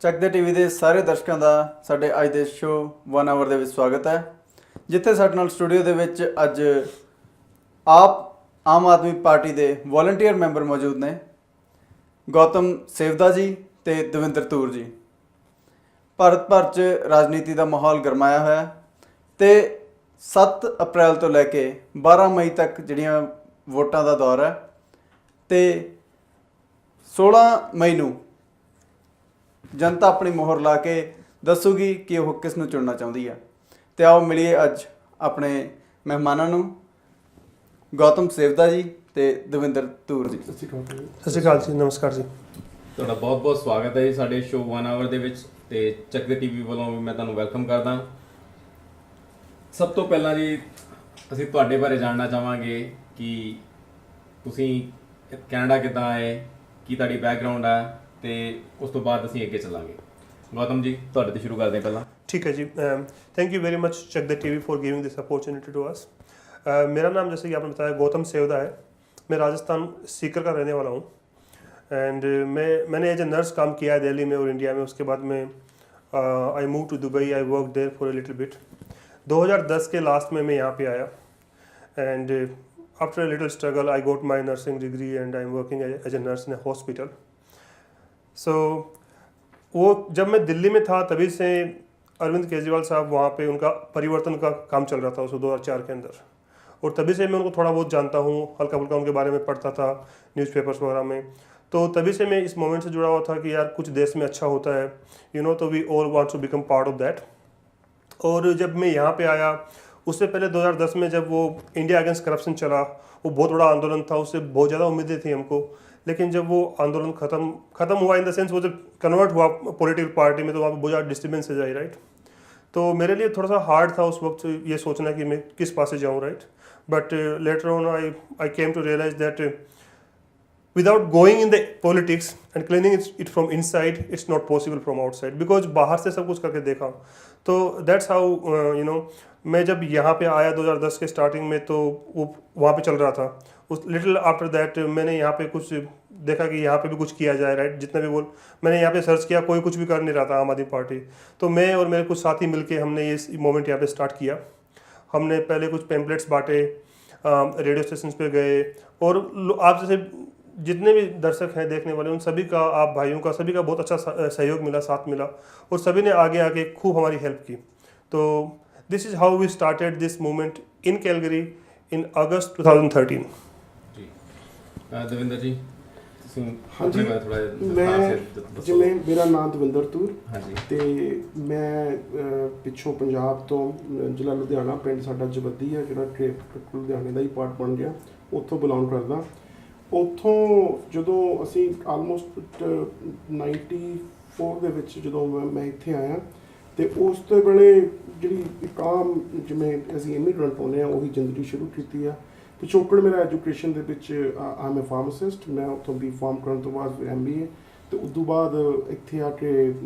ਚੱਕਦੇ ਟੀਵੀ ਦੇ ਸਾਰੇ ਦਰਸ਼ਕਾਂ ਦਾ ਸਾਡੇ ਅੱਜ ਦੇ ਸ਼ੋਅ 1 ਆਵਰ ਦੇ ਵਿੱਚ ਸਵਾਗਤ ਹੈ, ਜਿੱਥੇ ਸਾਡੇ ਨਾਲ ਸਟੂਡੀਓ ਦੇ ਵਿੱਚ ਅੱਜ ਆਮ ਆਦਮੀ ਪਾਰਟੀ ਦੇ ਵੋਲੰਟੀਅਰ ਮੈਂਬਰ ਮੌਜੂਦ ਨੇ, ਗੌਤਮ ਸੇਵਦਾ ਜੀ ਤੇ ਦਵਿੰਦਰ ਤੂਰ ਜੀ। ਭਾਰਤ ਭਰ 'ਚ ਰਾਜਨੀਤੀ ਦਾ ਮਾਹੌਲ ਗਰਮਾਇਆ ਹੋਇਆ ਤੇ 7 ਅਪ੍ਰੈਲ ਤੋਂ ਲੈ ਕੇ 12 ਮਈ ਤੱਕ ਜਿਹੜੀਆਂ ਵੋਟਾਂ ਦਾ ਦੌਰ ਹੈ ਤੇ 16 ਮਈ ਨੂੰ ਜਨਤਾ ਆਪਣੀ ਮੋਹਰ ਲਾ ਕੇ ਦੱਸੂਗੀ ਕਿ ਉਹ ਕਿਸ ਨੂੰ ਚੁਣਨਾ ਚਾਹੁੰਦੀ ਹੈ। ਤੇ ਆਓ ਮਿਲੀਏ ਅੱਜ ਆਪਣੇ ਮਹਿਮਾਨਾਂ ਨੂੰ, ਗੌਤਮ ਸੇਵਦਾ ਜੀ ਤੇ ਦਵਿੰਦਰ ਤੂਰ ਜੀ। ਸਤਿ ਸ਼੍ਰੀ ਅਕਾਲ ਜੀ, ਨਮਸਕਾਰ ਜੀ। ਤੁਹਾਡਾ ਬਹੁਤ ਬਹੁਤ ਸਵਾਗਤ ਹੈ ਜੀ ਸਾਡੇ ਸ਼ੋਅ 1 ਆਵਰ ਦੇ ਵਿੱਚ ਤੇ ਚੱਕਦੇ ਟੀਵੀ ਵੱਲੋਂ ਵੀ ਮੈਂ ਤੁਹਾਨੂੰ ਵੈਲਕਮ ਕਰਦਾ। ਸਭ ਤੋਂ ਪਹਿਲਾਂ ਜੀ ਅਸੀਂ ਤੁਹਾਡੇ ਬਾਰੇ ਜਾਣਨਾ ਚਾਹਾਂਗੇ ਕਿ ਤੁਸੀਂ ਕੈਨੇਡਾ ਕਿੱਦਾਂ ਆਏ, ਕੀ ਤੁਹਾਡੀ ਬੈਕਗਰਾਉਂਡ ਹੈ, ਤੇ ਉਸ ਤੋਂ ਬਾਅਦ ਅਸੀਂ ਅੱਗੇ ਚੱਲਾਂਗੇ। ਗੌਤਮ ਜੀ ਤੁਹਾਡੇ ਤੋਂ ਸ਼ੁਰੂ ਕਰਦੇ ਹਾਂ ਪਹਿਲਾਂ। ठीक है जी, thank you very much Chak De TV for giving this opportunity to us. मेरा नाम जैसे कि आपने बताया गौतम सेवदा है। मैं राजस्थान सीकर का रहने वाला हूँ एंड मैंने एज ए नर्स काम किया है दिल्ली में और इंडिया में। उसके बाद में I move to Dubai, I work there for a little bit. 2010 के लास्ट में मैं यहाँ पे आया and after a little struggle I got my nursing degree and I am working as a nurse in a hospital. So वो जब मैं दिल्ली में था तभी से अरविंद केजरीवाल साहब वहाँ पे उनका परिवर्तन का काम चल रहा था उस 2004 के अंदर, और तभी से मैं उनको थोड़ा बहुत जानता हूँ, हल्का फुल्का उनके बारे में पढ़ता था न्यूज़पेपर्स वगैरह में। तो तभी से मैं इस मोमेंट से जुड़ा हुआ था कि यार कुछ देश में अच्छा होता है, तो we all want to become part of that. और जब मैं यहाँ पे आया उससे पहले 2010 में जब वो इंडिया अगेंस्ट करप्शन चला, वो बहुत बड़ा आंदोलन था, उससे बहुत ज़्यादा उम्मीदें थी हमको। लेकिन जब वो आंदोलन ख़त्म हुआ इन द सेंस वो जब कन्वर्ट हुआ पॉलिटिकल पार्टी में, तो वहाँ पर बहुत ज़्यादा डिस्टर्बेंसेज आई, राइट। तो मेरे लिए थोड़ा सा हार्ड था उस वक्त ये सोचना कि मैं किस पास से जाऊँ, right. But later on I came to realise that without going in the politics and cleaning it from inside, it's not possible from outside, because बाहर से सब कुछ करके देखा। तो दैट्स हाउ मैं जब यहाँ पे आया 2010 के स्टार्टिंग में, तो वो वहाँ पे चल रहा था। उस लिटिल आफ्टर दैट मैंने यहाँ पे कुछ देखा कि यहाँ पे भी कुछ किया जाए, राइट। जितना भी मैंने यहाँ पे सर्च किया, कोई कुछ भी कर नहीं रहा था आम आदमी पार्टी। तो मैं और मेरे कुछ साथी मिलके हमने ये मूवमेंट यहाँ पे स्टार्ट किया। हमने पहले कुछ पैम्पलेट्स बांटे, रेडियो स्टेशन पे गए, और आप जैसे जितने भी दर्शक हैं देखने वाले, उन सभी का, आप भाइयों का, सभी का बहुत अच्छा सहयोग मिला, साथ मिला, और सभी ने आगे आके खूब हमारी हेल्प की। तो this is how we started this movement in Calgary in August 2013। ਜੀ ਦਵਿੰਦਰ ਜੀ ਤੁਸੀਂ हाँ जी, ਆਪਣੇ ਬਾਰੇ ਥੋੜਾ मैं जिਵੇਂ ਮੇਰਾ ਨਾਮ ਦਵਿੰਦਰ ਤੂਰ ਹਾਂਜੀ ਤੇ ਮੈਂ ਪਿੱਛੋਂ ਪੰਜਾਬ ਤੋਂ ਜ਼ਿਲ੍ਹਾ ਲੁਧਿਆਣਾ, ਪਿੰਡ ਸਾਡਾ ਜਵੱਦੀ ਹੈ, ਜਿਹੜਾ ਲੁਧਿਆਣੇ ਦਾ ਹੀ ਪਾਰਟ ਬਣ ਗਿਆ, ਉੱਥੋਂ ਬਿਲੋਂਗ ਕਰਦਾ। ਉੱਥੋਂ ਜਦੋਂ ਅਸੀਂ ਆਲਮੋਸਟ 94 ਦੇ ਵਿੱਚ ਜਦੋਂ ਮੈਂ ਇੱਥੇ ਆਇਆ, ਤੇ ਉਸ ਤੋਂ ਵੇਲੇ ਜਿਹੜੀ ਇੱਕ ਆਮ ਜਿਵੇਂ ਅਸੀਂ ਇਮੀਗ੍ਰੈਂਟ ਹੁੰਦੇ ਹਾਂ ਉਹੀ ਜ਼ਿੰਦਗੀ ਸ਼ੁਰੂ ਕੀਤੀ ਆ। ਪਿਛੋਕੜ ਮੇਰਾ ਐਜੂਕੇਸ਼ਨ ਦੇ ਵਿੱਚ ਆਮ ਏ ਫਾਰਮਾਸਿਸਟ, ਮੈਂ ਉੱਥੋਂ B.Pharm ਕਰਨ ਤੋਂ ਬਾਅਦ MBA, ਅਤੇ ਉਸ ਤੋਂ ਬਾਅਦ ਇੱਥੇ ਆ ਕੇ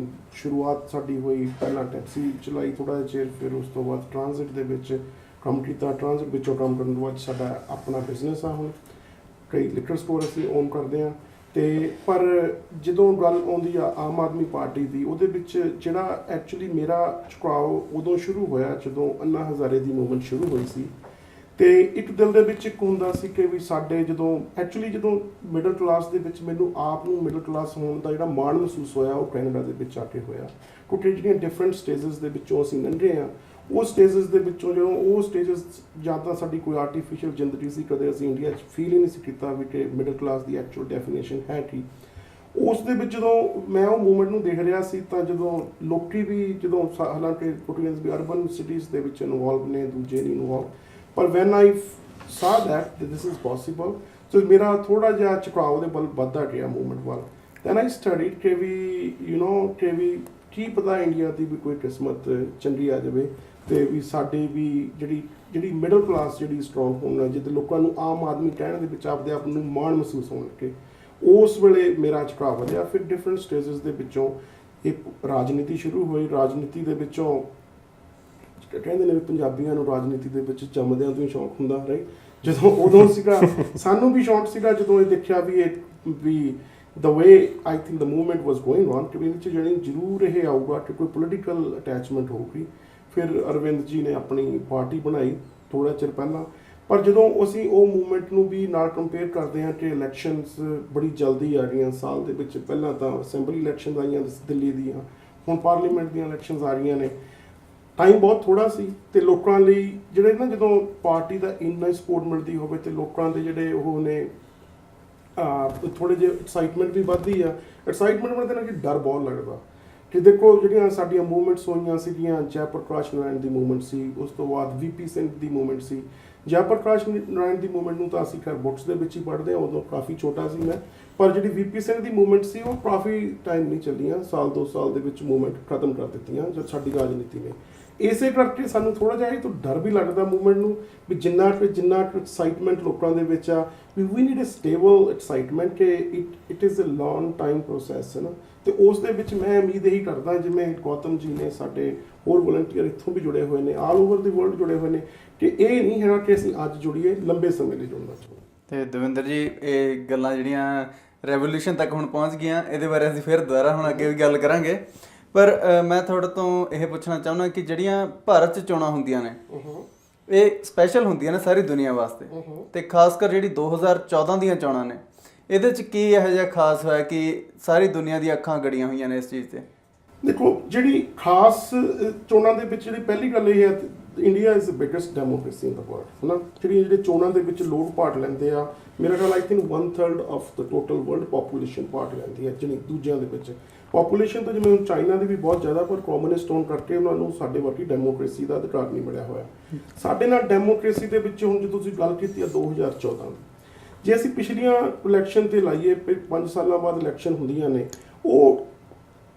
ਸ਼ੁਰੂਆਤ ਸਾਡੀ ਹੋਈ, ਪਹਿਲਾਂ ਟੈਕਸੀ ਚਲਾਈ ਥੋੜ੍ਹਾ ਜਿਹਾ ਚਿਰ, ਫਿਰ ਉਸ ਤੋਂ ਬਾਅਦ ਟਰਾਂਜ਼ਿਟ ਦੇ ਵਿੱਚ ਕੰਮ ਕੀਤਾ। ਟਰਾਂਜ਼ਿਟ ਵਿੱਚੋਂ ਕੰਮ ਕਰਨ ਤੋਂ ਬਾਅਦ ਸਾਡਾ ਆਪਣਾ ਬਿਜ਼ਨਸ ਆ, ਹੁਣ ਕਈ ਲਿਕਰ ਸਟੋਰ ਅਸੀਂ ਓਨ ਕਰਦੇ ਹਾਂ। ਅਤੇ ਪਰ ਜਦੋਂ ਗੱਲ ਆਉਂਦੀ ਆ ਆਮ ਆਦਮੀ ਪਾਰਟੀ ਦੀ, ਉਹਦੇ ਵਿੱਚ ਜਿਹੜਾ ਐਕਚੁਅਲੀ ਮੇਰਾ ਝੁਕਾਓ ਉਦੋਂ ਸ਼ੁਰੂ ਹੋਇਆ ਜਦੋਂ ਅੰਨਾ ਹਜ਼ਾਰੇ ਦੀ ਮੂਵਮੈਂਟ ਸ਼ੁਰੂ ਹੋਈ ਸੀ। ਅਤੇ ਇੱਕ ਦਿਲ ਦੇ ਵਿੱਚ ਇੱਕ ਹੁੰਦਾ ਸੀ ਕਿ ਵੀ ਸਾਡੇ ਜਦੋਂ ਮਿਡਲ ਕਲਾਸ ਦੇ ਵਿੱਚ ਮੈਨੂੰ ਆਪ ਨੂੰ ਮਿਡਲ ਕਲਾਸ ਹੋਣ ਦਾ ਜਿਹੜਾ ਮਾਣ ਮਹਿਸੂਸ ਹੋਇਆ, ਉਹ ਕੈਨੇਡਾ ਦੇ ਵਿੱਚ ਆ ਕੇ ਹੋਇਆ। ਕਿਉਂਕਿ ਜਿਹੜੀਆਂ ਡਿਫਰੈਂਟ ਸਟੇਜਸ ਦੇ ਵਿੱਚੋਂ ਅਸੀਂ ਲੰਘੇ ਹਾਂ, ਉਹ ਸਟੇਜਸ ਦੇ ਵਿੱਚੋਂ ਜਦੋਂ ਉਹ ਸਟੇਜਸ ਜਾਂ ਤਾਂ ਸਾਡੀ ਕੋਈ ਆਰਟੀਫਿਸ਼ੀਅਲ ਜ਼ਿੰਦਗੀ ਸੀ, ਕਦੇ ਅਸੀਂ ਇੰਡੀਆ 'ਚ ਫੀਲ ਹੀ ਨਹੀਂ ਸੀ ਕੀਤਾ ਵੀ ਕਿ ਮਿਡਲ ਕਲਾਸ ਦੀ ਐਕਚੁਅਲ ਡੈਫੀਨੇਸ਼ਨ ਹੈ ਕੀ। ਉਸ ਦੇ ਵਿੱਚ ਜਦੋਂ ਮੈਂ ਉਹ ਮੂਵਮੈਂਟ ਨੂੰ ਦੇਖ ਰਿਹਾ ਸੀ, ਤਾਂ ਜਦੋਂ ਲੋਕੀ ਵੀ ਹਾਲਾਂਕਿ ਕੁਟੀਅਨਸ ਵੀ ਅਰਬਨ ਸਿਟੀਜ਼ ਦੇ ਵਿੱਚ ਇਨਵੋਲਵ ਨੇ, ਦੂਜੇ ਨਹੀਂ ਇਨਵੋਲਵ, ਪਰ van I saw that this is possible, so ਮੇਰਾ ਥੋੜ੍ਹਾ ਜਿਹਾ ਝੁਕਾਅ ਉਹਦੇ ਵੱਲ ਵੱਧਦਾ ਗਿਆ ਮੂਵਮੈਂਟ ਵੱਲ। ਦੈਨ ਆਈ ਸਟੱਡੀਡ ਕਿ ਵੀ ਕੀ ਪਤਾ ਇੰਡੀਆ ਦੀ ਵੀ ਕੋਈ ਕਿਸਮਤ ਚੰਗੀ ਆ ਜਾਵੇ, ਅਤੇ ਵੀ ਸਾਡੀ ਵੀ ਜਿਹੜੀ ਮਿਡਲ ਕਲਾਸ ਜਿਹੜੀ ਸਟਰੋਂਗ ਹੋਣ, ਜਿਹਦੇ ਲੋਕਾਂ ਨੂੰ ਆਮ ਆਦਮੀ ਕਹਿਣ ਦੇ ਵਿੱਚ ਆਪਦੇ ਆਪ ਨੂੰ ਮਾਣ ਮਹਿਸੂਸ ਹੋਣ ਲੱਗੇ, ਉਸ ਵੇਲੇ ਮੇਰਾ ਝੁਕਾਅ ਵਧਿਆ। ਫਿਰ ਡਿਫਰੈਂਟ ਸਟੇਜਸ ਦੇ ਵਿੱਚੋਂ ਇੱਕ ਰਾਜਨੀਤੀ ਸ਼ੁਰੂ ਹੋਈ। ਰਾਜਨੀਤੀ ਦੇ ਵਿੱਚੋਂ ਕਹਿੰਦੇ ਨੇ ਵੀ ਪੰਜਾਬੀਆਂ ਨੂੰ ਰਾਜਨੀਤੀ ਦੇ ਵਿੱਚ ਜੰਮਦਿਆਂ ਤੋਂ ਹੀ ਸ਼ੌਂਕ ਹੁੰਦਾ, ਰਾਈਟ। ਜਦੋਂ ਉਦੋਂ ਸੀਗਾ, ਸਾਨੂੰ ਵੀ ਸ਼ੌਂਕ ਸੀਗਾ ਜਦੋਂ ਇਹ ਦੇਖਿਆ ਵੀ the way I think the movement was going on ਕਿ ਇਹਦੇ 'ਚ ਜਿਹੜੀ ਜ਼ਰੂਰ ਇਹ ਆਊਗਾ ਕਿ ਕੋਈ ਪੋਲੀਟੀਕਲ ਅਟੈਚਮੈਂਟ ਹੋਊਗੀ। ਫਿਰ ਅਰਵਿੰਦ ਜੀ ਨੇ ਆਪਣੀ ਪਾਰਟੀ ਬਣਾਈ ਥੋੜ੍ਹਾ ਚਿਰ ਪਹਿਲਾਂ, ਪਰ ਜਦੋਂ ਅਸੀਂ ਉਹ ਮੂਵਮੈਂਟ ਨੂੰ ਵੀ ਨਾਲ ਕੰਪੇਅਰ ਕਰਦੇ ਹਾਂ ਕਿ ਇਲੈਕਸ਼ਨਸ ਬੜੀ ਜਲਦੀ ਆ ਗਈਆਂ ਸਾਲ ਦੇ ਵਿੱਚ, ਪਹਿਲਾਂ ਤਾਂ ਅਸੈਂਬਲੀ ਇਲੈਕਸ਼ਨ ਆਈਆਂ ਦਿੱਲੀ ਦੀਆਂ, ਹੁਣ ਪਾਰਲੀਮੈਂਟ ਦੀਆਂ ਇਲੈਕਸ਼ਨਸ ਆ ਰਹੀਆਂ ਨੇ, ਟਾਈਮ ਬਹੁਤ ਥੋੜ੍ਹਾ ਸੀ ਤੇ ਲੋਕਾਂ ਲਈ ਜਿਹੜੇ ਨਾ ਜਦੋਂ ਪਾਰਟੀ ਦਾ ਇੰਨਾ ਸਪੋਰਟ ਮਿਲਦੀ ਹੋਵੇ ਤੇ ਲੋਕਾਂ ਦੇ ਜਿਹੜੇ ਉਹ ਨੇ ਥੋੜ੍ਹੇ ਜਿਹੇ ਐਕਸਾਈਟਮੈਂਟ ਵੀ ਵੱਧਦੀ ਆ। ਐਕਸਾਈਟਮੈਂਟ ਮਤਲਬ ਨਾ ਕਿ ਡਰ ਬਹੁਤ ਲੱਗਦਾ ਕਿ ਦੇਖੋ ਜਿਹੜੀਆਂ ਸਾਡੀਆਂ ਮੂਵਮੈਂਟਸ ਹੋਈਆਂ ਸੀਗੀਆਂ, ਜੈ ਪ੍ਰਕਾਸ਼ ਨਾਰਾਇਣ ਦੀ ਮੂਵਮੈਂਟ ਸੀ, ਉਸ ਤੋਂ ਬਾਅਦ VP ਸਿੰਘ ਦੀ ਮੂਵਮੈਂਟ ਸੀ। ਜੈ ਪ੍ਰਕਾਸ਼ ਨਾਰਾਇਣ ਦੀ ਮੂਵਮੈਂਟ ਨੂੰ ਤਾਂ ਅਸੀਂ ਖੈਰ ਬੁੱਕਸ ਦੇ ਵਿੱਚ ਹੀ ਪੜ੍ਹਦੇ ਹਾਂ, ਉਦੋਂ ਕਾਫੀ ਛੋਟਾ ਸੀ ਮੈਂ, ਪਰ ਜਿਹੜੀ VP ਸਿੰਘ ਦੀ ਮੂਵਮੈਂਟ ਸੀ ਉਹ ਕਾਫੀ ਟਾਈਮ ਨਹੀਂ ਚੱਲੀਆਂ, ਸਾਲ 2 ਸਾਲ ਦੇ ਵਿੱਚ ਮੂਵਮੈਂਟ ਖਤਮ ਕਰ ਦਿੱਤੀਆਂ ਜਦ ਸਾਡੀ ਰਾਜਨੀਤੀ ਨੇ। ਇਸੇ ਕਰਕੇ ਸਾਨੂੰ ਥੋੜ੍ਹਾ ਜਿਹਾ ਇਹ ਤੋਂ ਡਰ ਵੀ ਲੱਗਦਾ ਮੂਵਮੈਂਟ ਨੂੰ ਵੀ ਜਿੰਨਾ ਕੁ ਐਕਸਾਈਟਮੈਂਟ ਲੋਕਾਂ ਦੇ ਵਿੱਚ ਆ we need a stable excitement ਕਿ it is a long time process ਹੈ ਨਾ। ਤੇ ਉਸ ਦੇ ਵਿੱਚ ਮੈਂ ਉਮੀਦ ਇਹੀ ਕਰਦਾ ਜਿਵੇਂ ਗੌਤਮ ਜੀ ਨੇ, ਸਾਡੇ ਹੋਰ ਵਲੰਟੀਅਰ ਇੱਥੋਂ ਵੀ ਜੁੜੇ ਹੋਏ ਨੇ, ਆਲ ਓਵਰ ਦੀ ਵਰਲਡ ਜੁੜੇ ਹੋਏ ਨੇ, ਕਿ ਇਹ ਨਹੀਂ ਹੈਗਾ ਕਿ ਅਸੀਂ ਅੱਜ ਜੁੜੀਏ, ਲੰਬੇ ਸਮੇਂ ਲਈ ਜੁੜਨਾ ਚਾਹੁੰਦੇ। ਤੇ ਦਵਿੰਦਰ ਜੀ, ਇਹ ਗੱਲਾਂ ਜਿਹੜੀਆਂ ਰੈਵੋਲੂਸ਼ਨ ਤੱਕ ਹੁਣ ਪਹੁੰਚ ਗਈਆਂ, ਇਹਦੇ ਬਾਰੇ ਅਸੀਂ ਫਿਰ ਦੁਬਾਰਾ ਹੁਣ ਅੱਗੇ ਵੀ ਗੱਲ ਕਰਾਂਗੇ, ਪਰ ਮੈਂ ਤੁਹਾਡੇ ਤੋਂ ਇਹ ਪੁੱਛਣਾ ਚਾਹੁੰਦਾ ਕਿ ਜਿਹੜੀਆਂ ਭਾਰਤ 'ਚ ਚੋਣਾਂ ਹੁੰਦੀਆਂ ਨੇ ਇਹ ਸਪੈਸ਼ਲ ਹੁੰਦੀਆਂ ਨੇ ਸਾਰੀ ਦੁਨੀਆ ਵਾਸਤੇ, ਤੇ ਖਾਸ ਕਰ ਜਿਹੜੀ 2014 ਦੀਆਂ ਚੋਣਾਂ ਨੇ ਇਹਦੇ 'ਚ ਕੀ ਇਹੋ ਜਿਹਾ ਖਾਸ ਹੋਇਆ ਕਿ ਸਾਰੀ ਦੁਨੀਆ ਦੀਆਂ ਅੱਖਾਂ ਗੜੀਆਂ ਹੋਈਆਂ ਨੇ ਇਸ ਚੀਜ਼ ਤੇ? ਦੇਖੋ, ਜਿਹੜੀ ਖਾਸ ਚੋਣਾਂ ਦੇ ਵਿੱਚ ਜਿਹੜੀ ਪਹਿਲੀ ਗੱਲ ਇਹ ਹੈ, India is the biggest democracy in the world, ਹੈ ਨਾ। ਜਿਹੜੇ ਚੋਣਾਂ ਦੇ ਵਿੱਚ ਲੋਕ ਪਾਰਟ ਲੈਂਦੇ ਆ, ਮੇਰਾ ਖਿਆਲ I think 1/3 of the total world population part ਲੈਂਦੀ ਹੈ ਜਿਹੜੀ ਦੂਜਿਆਂ ਦੇ ਵਿੱਚ। ਪਾਪੂਲੇਸ਼ਨ ਤਾਂ ਜਿਵੇਂ ਹੁਣ ਚਾਈਨਾ ਦੀ ਵੀ ਬਹੁਤ ਜ਼ਿਆਦਾ, ਪਰ ਕਮਿਊਨਿਸਟ ਹੋਣ ਕਰਕੇ ਉਹਨਾਂ ਨੂੰ ਸਾਡੇ ਵਰਗੀ ਡੈਮੋਕ੍ਰੇਸੀ ਦਾ ਅਧਿਕਾਰ ਨਹੀਂ ਮਿਲਿਆ ਹੋਇਆ। ਸਾਡੇ ਨਾਲ ਡੈਮੋਕ੍ਰੇਸੀ ਦੇ ਵਿੱਚ ਹੁਣ ਜਦੋਂ ਤੁਸੀਂ ਗੱਲ ਕੀਤੀ ਆ 2014 ਦੀ, ਜੇ ਅਸੀਂ ਪਿਛਲੀਆਂ ਇਲੈਕਸ਼ਨ ਤੇ ਲਾਈਏ, 5 ਸਾਲਾਂ ਬਾਅਦ ਇਲੈਕਸ਼ਨ ਹੁੰਦੀਆਂ ਨੇ, ਉਹ